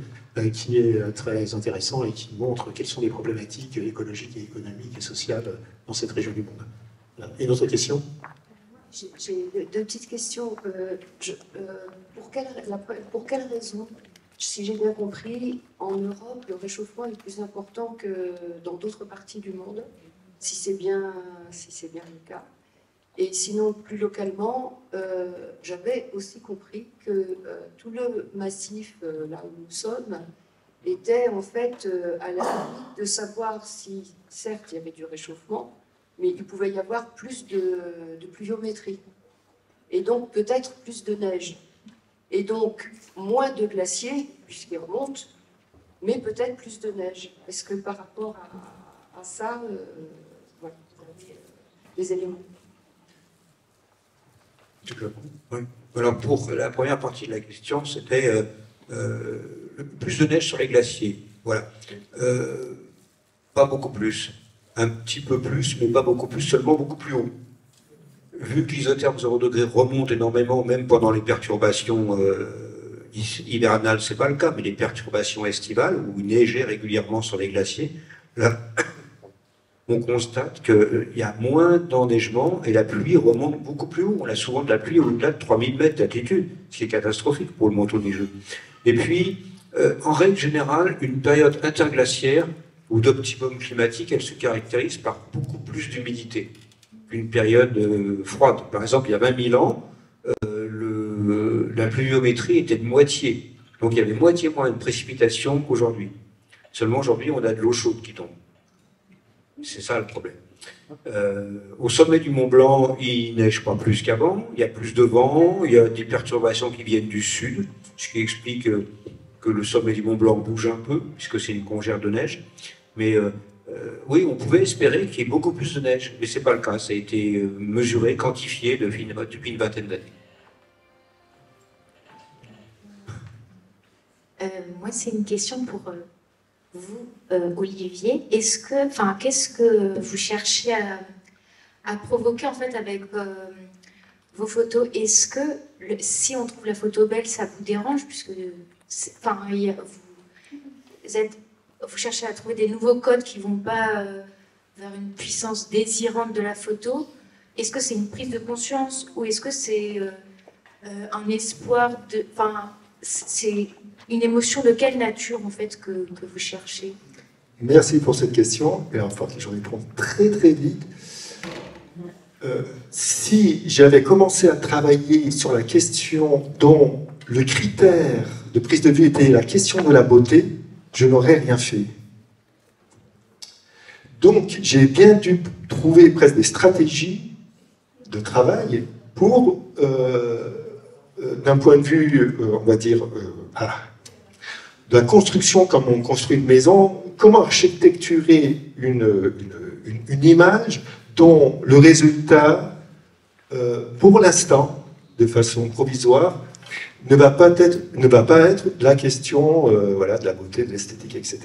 qui est très intéressant et qui montre quelles sont les problématiques écologiques et économiques et sociales dans cette région du monde. Voilà. Et notre question? J'ai deux petites questions. Pour quelle raison, si j'ai bien compris, en Europe, le réchauffement est plus important que dans d'autres parties du monde, si c'est bien le cas? Et sinon, plus localement, j'avais aussi compris que tout le massif, là où nous sommes, était en fait à la limite de savoir si, certes, il y avait du réchauffement, mais il pouvait y avoir plus de pluviométrie. Et donc, peut-être plus de neige. Et donc, moins de glaciers, puisqu'ils remontent, mais peut-être plus de neige. Est-ce que par rapport à ça, voilà, vous avez des éléments? Oui. Alors pour la première partie de la question, c'était plus de neige sur les glaciers. Voilà. Pas beaucoup plus. Un petit peu plus, mais pas beaucoup plus, seulement beaucoup plus haut. Vu que l'isotherme 0 degré remonte énormément, même pendant les perturbations hivernales, c'est pas le cas, mais les perturbations estivales, où il neigeait régulièrement sur les glaciers, là, on constate qu'il y a moins d'enneigement et la pluie remonte beaucoup plus haut. On a souvent de la pluie au-delà de 3000 mètres d'altitude, ce qui est catastrophique pour le manteau neigeux. Et puis, en règle générale, une période interglaciaire ou d'optimum climatique, elle se caractérise par beaucoup plus d'humidité qu'une période froide. Par exemple, il y a 20 000 ans, la pluviométrie était de moitié. Donc il y avait moitié moins de précipitations qu'aujourd'hui. Seulement aujourd'hui, on a de l'eau chaude qui tombe. C'est ça le problème. Au sommet du Mont Blanc, il neige pas plus qu'avant, il y a plus de vent, il y a des perturbations qui viennent du sud, ce qui explique que le sommet du Mont Blanc bouge un peu, puisque c'est une congère de neige. Mais oui, on pouvait espérer qu'il y ait beaucoup plus de neige, mais ce n'est pas le cas. Ça a été mesuré, quantifié depuis une vingtaine d'années. Moi, c'est une question pour vous, Olivier. Qu'est-ce que vous cherchez à provoquer en fait avec vos photos? Est-ce que si on trouve la photo belle, ça vous dérange puisque vous cherchez à trouver des nouveaux codes qui vont pas vers une puissance désirante de la photo? Est-ce que c'est une prise de conscience ou est-ce que c'est un espoir de, c'est une émotion de quelle nature en fait que vous cherchez? Merci pour cette question. Et enfin, je réponds très très vite. Si j'avais commencé à travailler sur la question dont le critère de prise de vue était la question de la beauté, je n'aurais rien fait. Donc, j'ai bien dû trouver presque des stratégies de travail pour, d'un point de vue, on va dire, de la construction, comme on construit une maison, comment architecturer une image dont le résultat, pour l'instant, de façon provisoire, ne va pas être la question voilà, de la beauté, de l'esthétique, etc.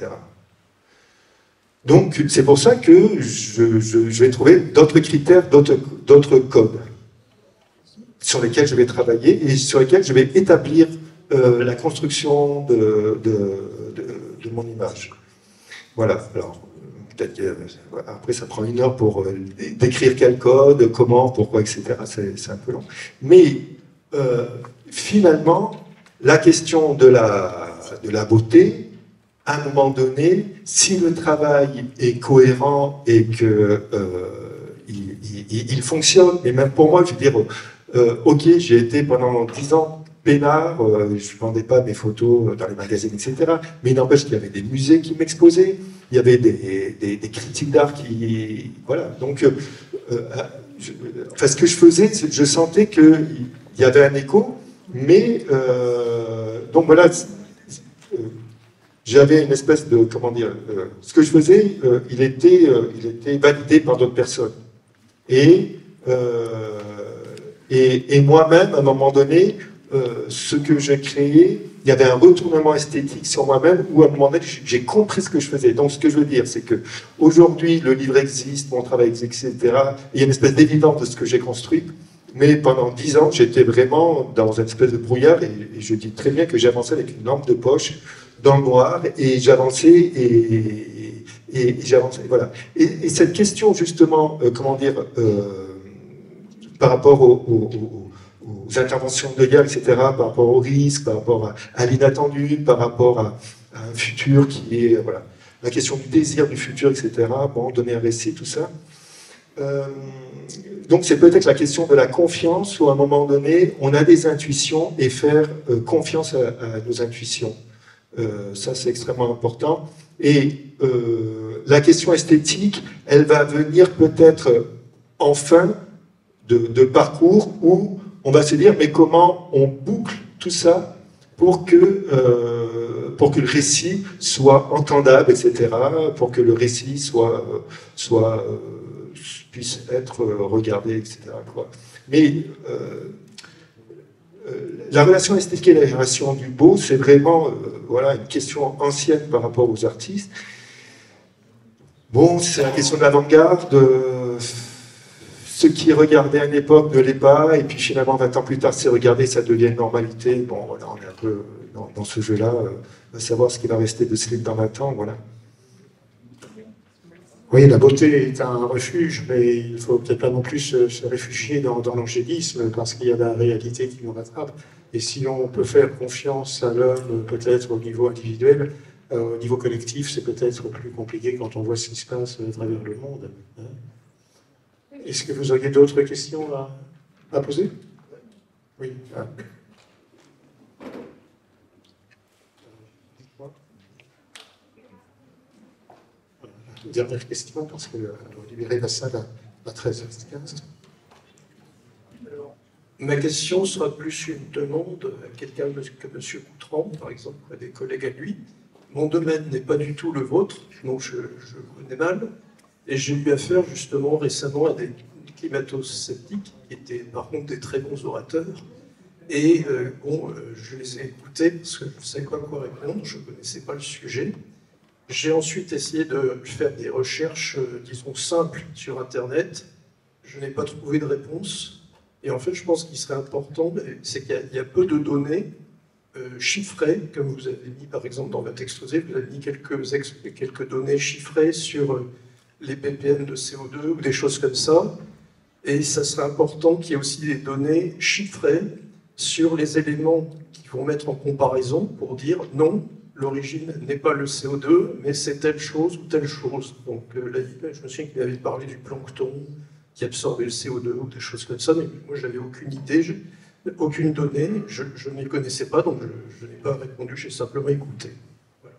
Donc, c'est pour ça que je vais trouver d'autres critères, d'autres codes sur lesquels je vais travailler et sur lesquels je vais établir la construction de mon image. Voilà, alors, peut-être que, après ça prend une heure pour décrire quel code, comment, pourquoi, etc. C'est un peu long. Mais finalement, la question de la beauté, à un moment donné, si le travail est cohérent et que il fonctionne, et même pour moi, je veux dire, ok, j'ai été pendant 10 ans peinard, je ne vendais pas mes photos dans les magazines, etc. Mais il n'empêche qu'il y avait des musées qui m'exposaient, il y avait des critiques d'art qui... Voilà, donc, ce que je faisais, je sentais qu'il y avait un écho, mais, donc voilà, j'avais une espèce de, comment dire, ce que je faisais, il était validé par d'autres personnes. Et moi-même, à un moment donné, ce que j'ai créé, il y avait un retournement esthétique sur moi-même où à un moment donné, j'ai compris ce que je faisais. Donc, ce que je veux dire, c'est que aujourd'hui, le livre existe, mon travail existe, etc. Il y a une espèce d'évidence de ce que j'ai construit. Mais pendant 10 ans, j'étais vraiment dans une espèce de brouillard et je dis très bien que j'avançais avec une lampe de poche dans le noir et j'avançais et j'avançais. Voilà. Et cette question, justement, comment dire, par rapport aux interventions de guerre, etc., par rapport au risque, par rapport à l'inattendu, par rapport à un futur qui est, voilà, la question du désir du futur, etc., bon, donner un récit, tout ça. Donc c'est peut-être la question de la confiance, où à un moment donné, on a des intuitions et faire confiance à nos intuitions. Ça, c'est extrêmement important. Et la question esthétique, elle va venir peut-être en fin de parcours où on va se dire, mais comment on boucle tout ça pour que le récit soit entendable, etc., pour que le récit puisse être regardé, etc., quoi. Mais la relation esthétique et la relation du beau, c'est vraiment voilà, une question ancienne par rapport aux artistes. Bon, c'est la question de l'avant-garde. Ce qui est regardé à une époque ne l'est pas, et puis finalement, 20 ans plus tard, c'est regardé, ça devient une normalité. Bon, voilà, on est un peu dans ce jeu-là. On va savoir ce qui va rester de ce livre dans 20 ans, voilà. Oui, la beauté est un refuge, mais il ne faut peut-être pas non plus se réfugier dans l'angélisme, parce qu'il y a la réalité qui nous rattrape. Et si l'on peut faire confiance à l'homme, peut-être au niveau individuel, au niveau collectif, c'est peut-être plus compliqué quand on voit ce qui se passe à travers le monde. Est-ce que vous auriez d'autres questions à poser? Oui. Dernière question, parce qu'on doit libérer la salle à 13h15. Ma question sera plus une demande à quelqu'un que M. Goutran, par exemple, à des collègues à lui. Mon domaine n'est pas du tout le vôtre, donc je connais mal. Et j'ai eu affaire justement récemment à des climato-sceptiques, qui étaient par contre des très bons orateurs. Et je les ai écoutés parce que je ne savais pas quoi répondre, je ne connaissais pas le sujet. J'ai ensuite essayé de faire des recherches, disons, simples sur Internet. Je n'ai pas trouvé de réponse. Et en fait, je pense qu'il serait important, c'est qu'il y a peu de données chiffrées, comme vous avez mis par exemple dans votre exposé, vous avez mis quelques données chiffrées sur les ppm de CO2 ou des choses comme ça. Et ça serait important qu'il y ait aussi des données chiffrées sur les éléments qui vont mettre en comparaison pour dire non, l'origine n'est pas le CO2, mais c'est telle chose ou telle chose. Donc là, je me souviens qu'il avait parlé du plancton qui absorbait le CO2 ou des choses comme ça, mais moi je n'avais aucune idée, aucune donnée, je ne les connaissais pas, donc je n'ai pas répondu, j'ai simplement écouté. Voilà.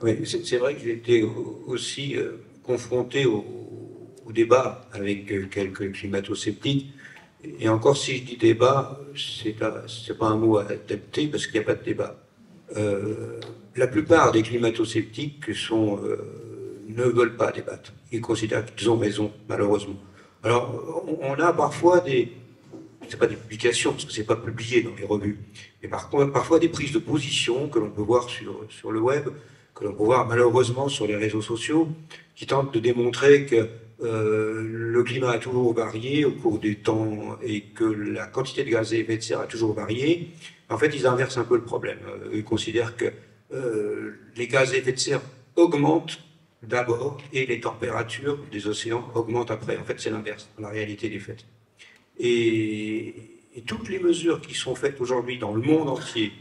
Oui, c'est vrai que j'ai été aussi confronté au débat avec quelques climato-sceptiques. Et encore, si je dis débat, c'est pas un mot adapté parce qu'il n'y a pas de débat. La plupart des climato-sceptiques ne veulent pas débattre. Ils considèrent qu'ils ont raison, malheureusement. Alors, on a parfois c'est pas des publications, parce que c'est pas publié dans les revues, mais parfois des prises de position que l'on peut voir sur le web, que l'on peut voir malheureusement sur les réseaux sociaux, qui tentent de démontrer que le climat a toujours varié au cours du temps et que la quantité de gaz à effet de serre a toujours varié. En fait, ils inversent un peu le problème. Ils considèrent que les gaz à effet de serre augmentent d'abord et les températures des océans augmentent après. En fait, c'est l'inverse, dans la réalité des faits. Et toutes les mesures qui sont faites aujourd'hui dans le monde entier,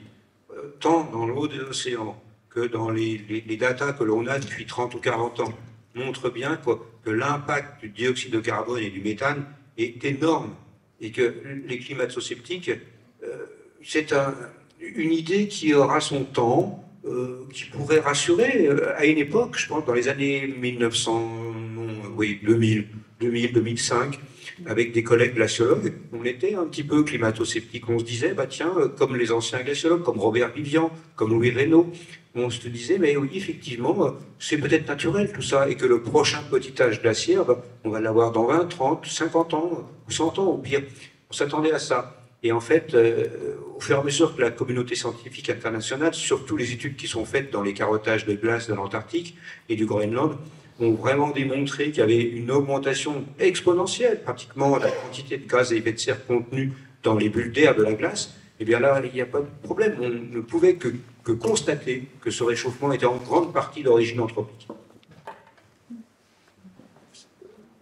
tant dans l'eau des océans que dans les datas que l'on a depuis 30 ou 40 ans, montrent bien que l'impact du dioxyde de carbone et du méthane est énorme et que les climato-sceptiques, c'est une idée qui aura son temps, qui pourrait rassurer à une époque, je pense dans les années 2005, avec des collègues glaciologues, on était un petit peu climato-sceptiques. On se disait, bah tiens, comme les anciens glaciologues, comme Robert Vivian, comme Louis Reynaud, on se disait, mais oui, effectivement, c'est peut-être naturel tout ça, et que le prochain petit âge glaciaire, on va l'avoir dans 20, 30, 50 ans, ou 100 ans au pire. On s'attendait à ça. Et en fait, au fur et à mesure que la communauté scientifique internationale, surtout les études qui sont faites dans les carottages de glace de l'Antarctique et du Groenland, ont vraiment démontré qu'il y avait une augmentation exponentielle, pratiquement, de la quantité de gaz à effet de serre contenu dans les bulles d'air de la glace. Et bien là, il n'y a pas de problème. On ne pouvait que constater que ce réchauffement était en grande partie d'origine anthropique.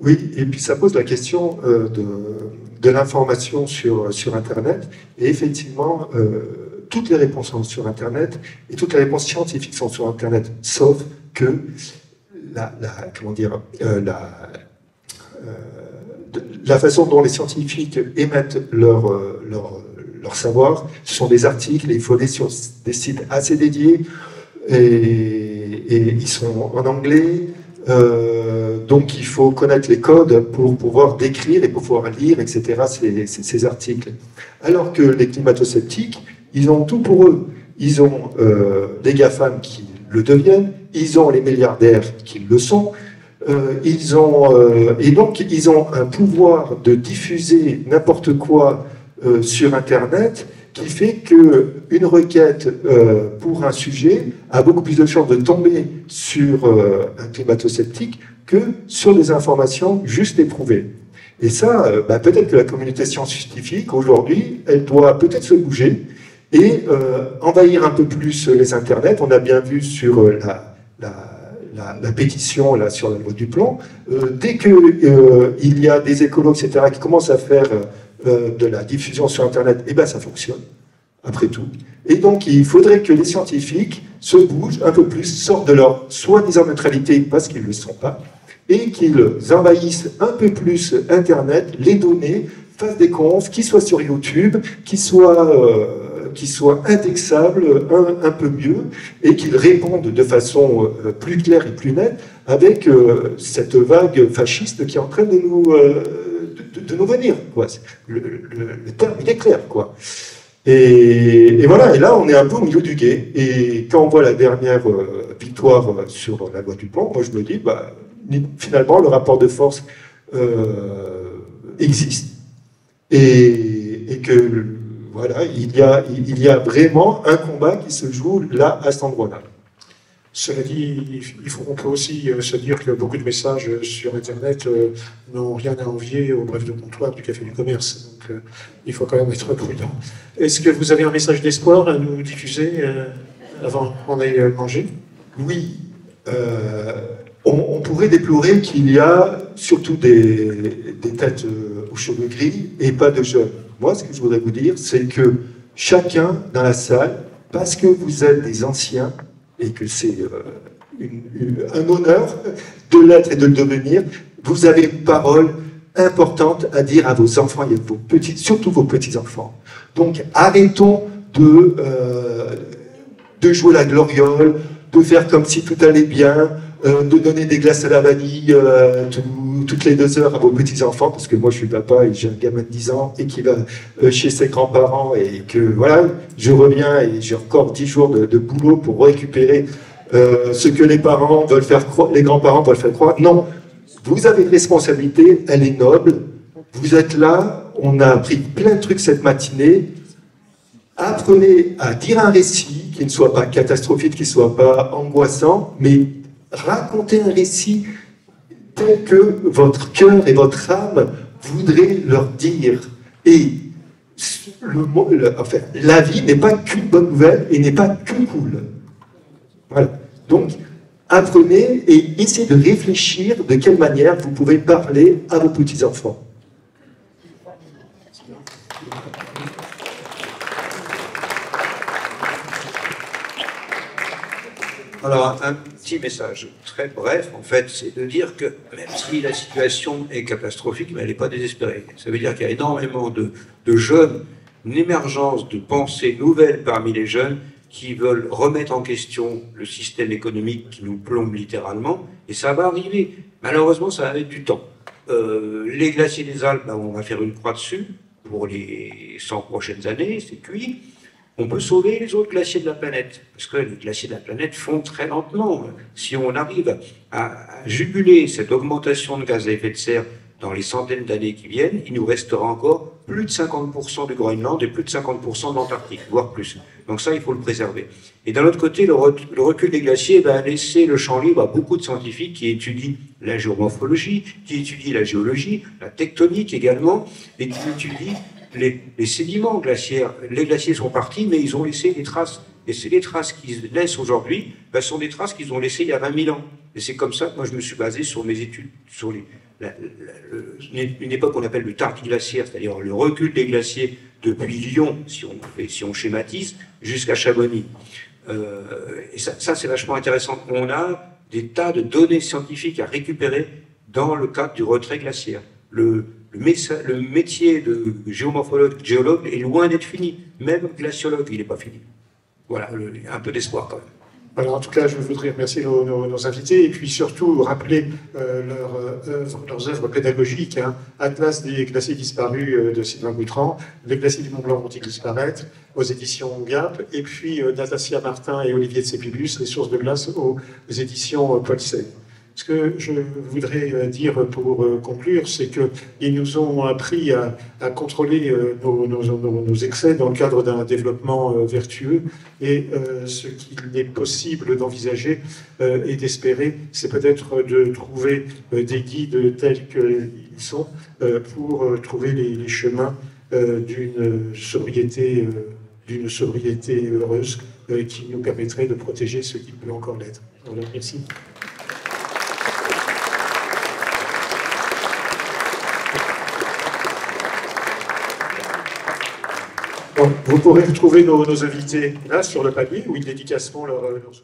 Oui, et puis ça pose la question de l'information sur Internet. Et effectivement, toutes les réponses sont sur Internet, et toutes les réponses scientifiques sont sur Internet, sauf que la façon dont les scientifiques émettent leur savoir, ce sont des articles, et il faut aller sur des sites assez dédiés, et ils sont en anglais, donc il faut connaître les codes pour pouvoir décrire et pour pouvoir lire, etc., ces articles. Alors que les climato-sceptiques, ils ont tout pour eux. Ils ont des GAFAM qui le deviennent, ils ont les milliardaires qui le sont, et donc ils ont un pouvoir de diffuser n'importe quoi sur Internet qui fait qu'une requête pour un sujet a beaucoup plus de chances de tomber sur un climato-sceptique que sur des informations juste éprouvées. Et ça, peut-être que la communauté scientifique, aujourd'hui, elle doit peut-être se bouger et envahir un peu plus les Internets. On a bien vu sur la pétition là, sur la loi du plan. Dès qu'il y a des écolos, etc., qui commencent à faire de la diffusion sur Internet, et ça fonctionne, après tout. Et donc, il faudrait que les scientifiques se bougent un peu plus, sortent de leur soi-disant neutralité, parce qu'ils ne le sont pas, et qu'ils envahissent un peu plus Internet, les données, fassent des confs, qu'ils soient sur YouTube, qu'ils soient qui soit indexable un peu mieux et qu'il réponde de façon plus claire et plus nette avec cette vague fasciste qui est en train de nous venir, quoi. Le terme, il est clair, quoi. Et voilà, et là, on est un peu au milieu du gué. Et quand on voit la dernière victoire sur la loi du plan, moi, je me dis, bah, finalement, le rapport de force existe. Et que, voilà, il y a vraiment un combat qui se joue là, à cet endroit-là. Cela dit, on peut aussi se dire que beaucoup de messages sur Internet n'ont rien à envier au bref de comptoir du Café du Commerce. Donc il faut quand même être prudent. Est-ce que vous avez un message d'espoir à nous diffuser avant qu'on aille manger? Oui. On pourrait déplorer qu'il y a surtout des têtes aux cheveux gris et pas de jeunes. Moi, ce que je voudrais vous dire, c'est que chacun dans la salle, parce que vous êtes des anciens, et que c'est un honneur de l'être et de le devenir, vous avez une parole importante à dire à vos enfants et à vos petits, surtout vos petits-enfants. Donc arrêtons de jouer la gloriole, de faire comme si tout allait bien, de donner des glaces à la vanille toutes les 2 heures à vos petits-enfants, parce que moi je suis papa et j'ai un gamin de 10 ans et qui va chez ses grands-parents et que voilà, je reviens et j'ai encore 10 jours de boulot pour récupérer ce que les parents veulent faire croire, les grands-parents veulent faire croire. Non, vous avez une responsabilité, elle est noble, vous êtes là, on a appris plein de trucs cette matinée, apprenez à dire un récit qui ne soit pas catastrophique, qui ne soit pas angoissant, mais racontez un récit tel que votre cœur et votre âme voudraient leur dire. Et enfin, la vie n'est pas qu'une bonne nouvelle et n'est pas que cool. Voilà. Donc, apprenez et essayez de réfléchir de quelle manière vous pouvez parler à vos petits-enfants. Alors, un petit message très bref, en fait, c'est de dire que même si la situation est catastrophique, mais elle n'est pas désespérée. Ça veut dire qu'il y a énormément de jeunes, une émergence de pensées nouvelles parmi les jeunes qui veulent remettre en question le système économique qui nous plombe littéralement, et ça va arriver. Malheureusement, ça va mettre du temps. Les glaciers des Alpes, ben, on va faire une croix dessus pour les 100 prochaines années, c'est cuit. On peut sauver les autres glaciers de la planète, parce que les glaciers de la planète fondent très lentement. Si on arrive à juguler cette augmentation de gaz à effet de serre dans les centaines d'années qui viennent, il nous restera encore plus de 50% du Groenland et plus de 50% de l'Antarctique, voire plus. Donc ça, il faut le préserver. Et d'un autre côté, le recul des glaciers va laisser le champ libre à beaucoup de scientifiques qui étudient la géomorphologie, qui étudient la géologie, la tectonique également, et qui étudient les sédiments glaciaires. Les glaciers sont partis, mais ils ont laissé des traces. Et c'est les traces qu'ils laissent aujourd'hui, ben, sont des traces qu'ils ont laissées il y a 20 000 ans. Et c'est comme ça que moi je me suis basé sur mes études, sur une époque qu'on appelle le tardiglaciaire, c'est-à-dire le recul des glaciers depuis Lyon, si on schématise, jusqu'à Chamonix. Et ça c'est vachement intéressant. On a des tas de données scientifiques à récupérer dans le cadre du retrait glaciaire. Le métier de géomorphologue, géologue est loin d'être fini. Même glaciologue, il n'est pas fini. Voilà, un peu d'espoir quand même. Alors, en tout cas, je voudrais remercier nos invités et puis surtout rappeler leurs œuvres pédagogiques. Hein. Atlas des glaciers disparus de Sylvain Boutran, Les glaciers du Mont Blanc vont-ils disparaître aux éditions Gap, et puis Natasia Martin et Olivier de Sépibus, Les sources de glace aux éditions Paul Sey. Ce que je voudrais dire pour conclure, c'est qu'ils nous ont appris à contrôler nos excès dans le cadre d'un développement vertueux. Et ce qu'il est possible d'envisager et d'espérer, c'est peut-être de trouver des guides tels qu'ils sont pour trouver les chemins d'une sobriété heureuse qui nous permettrait de protéger ce qui peut encore l'être. Voilà, merci. Bon, vous pourrez retrouver nos invités là sur le palier où ils dédicaceront leur ouvrage.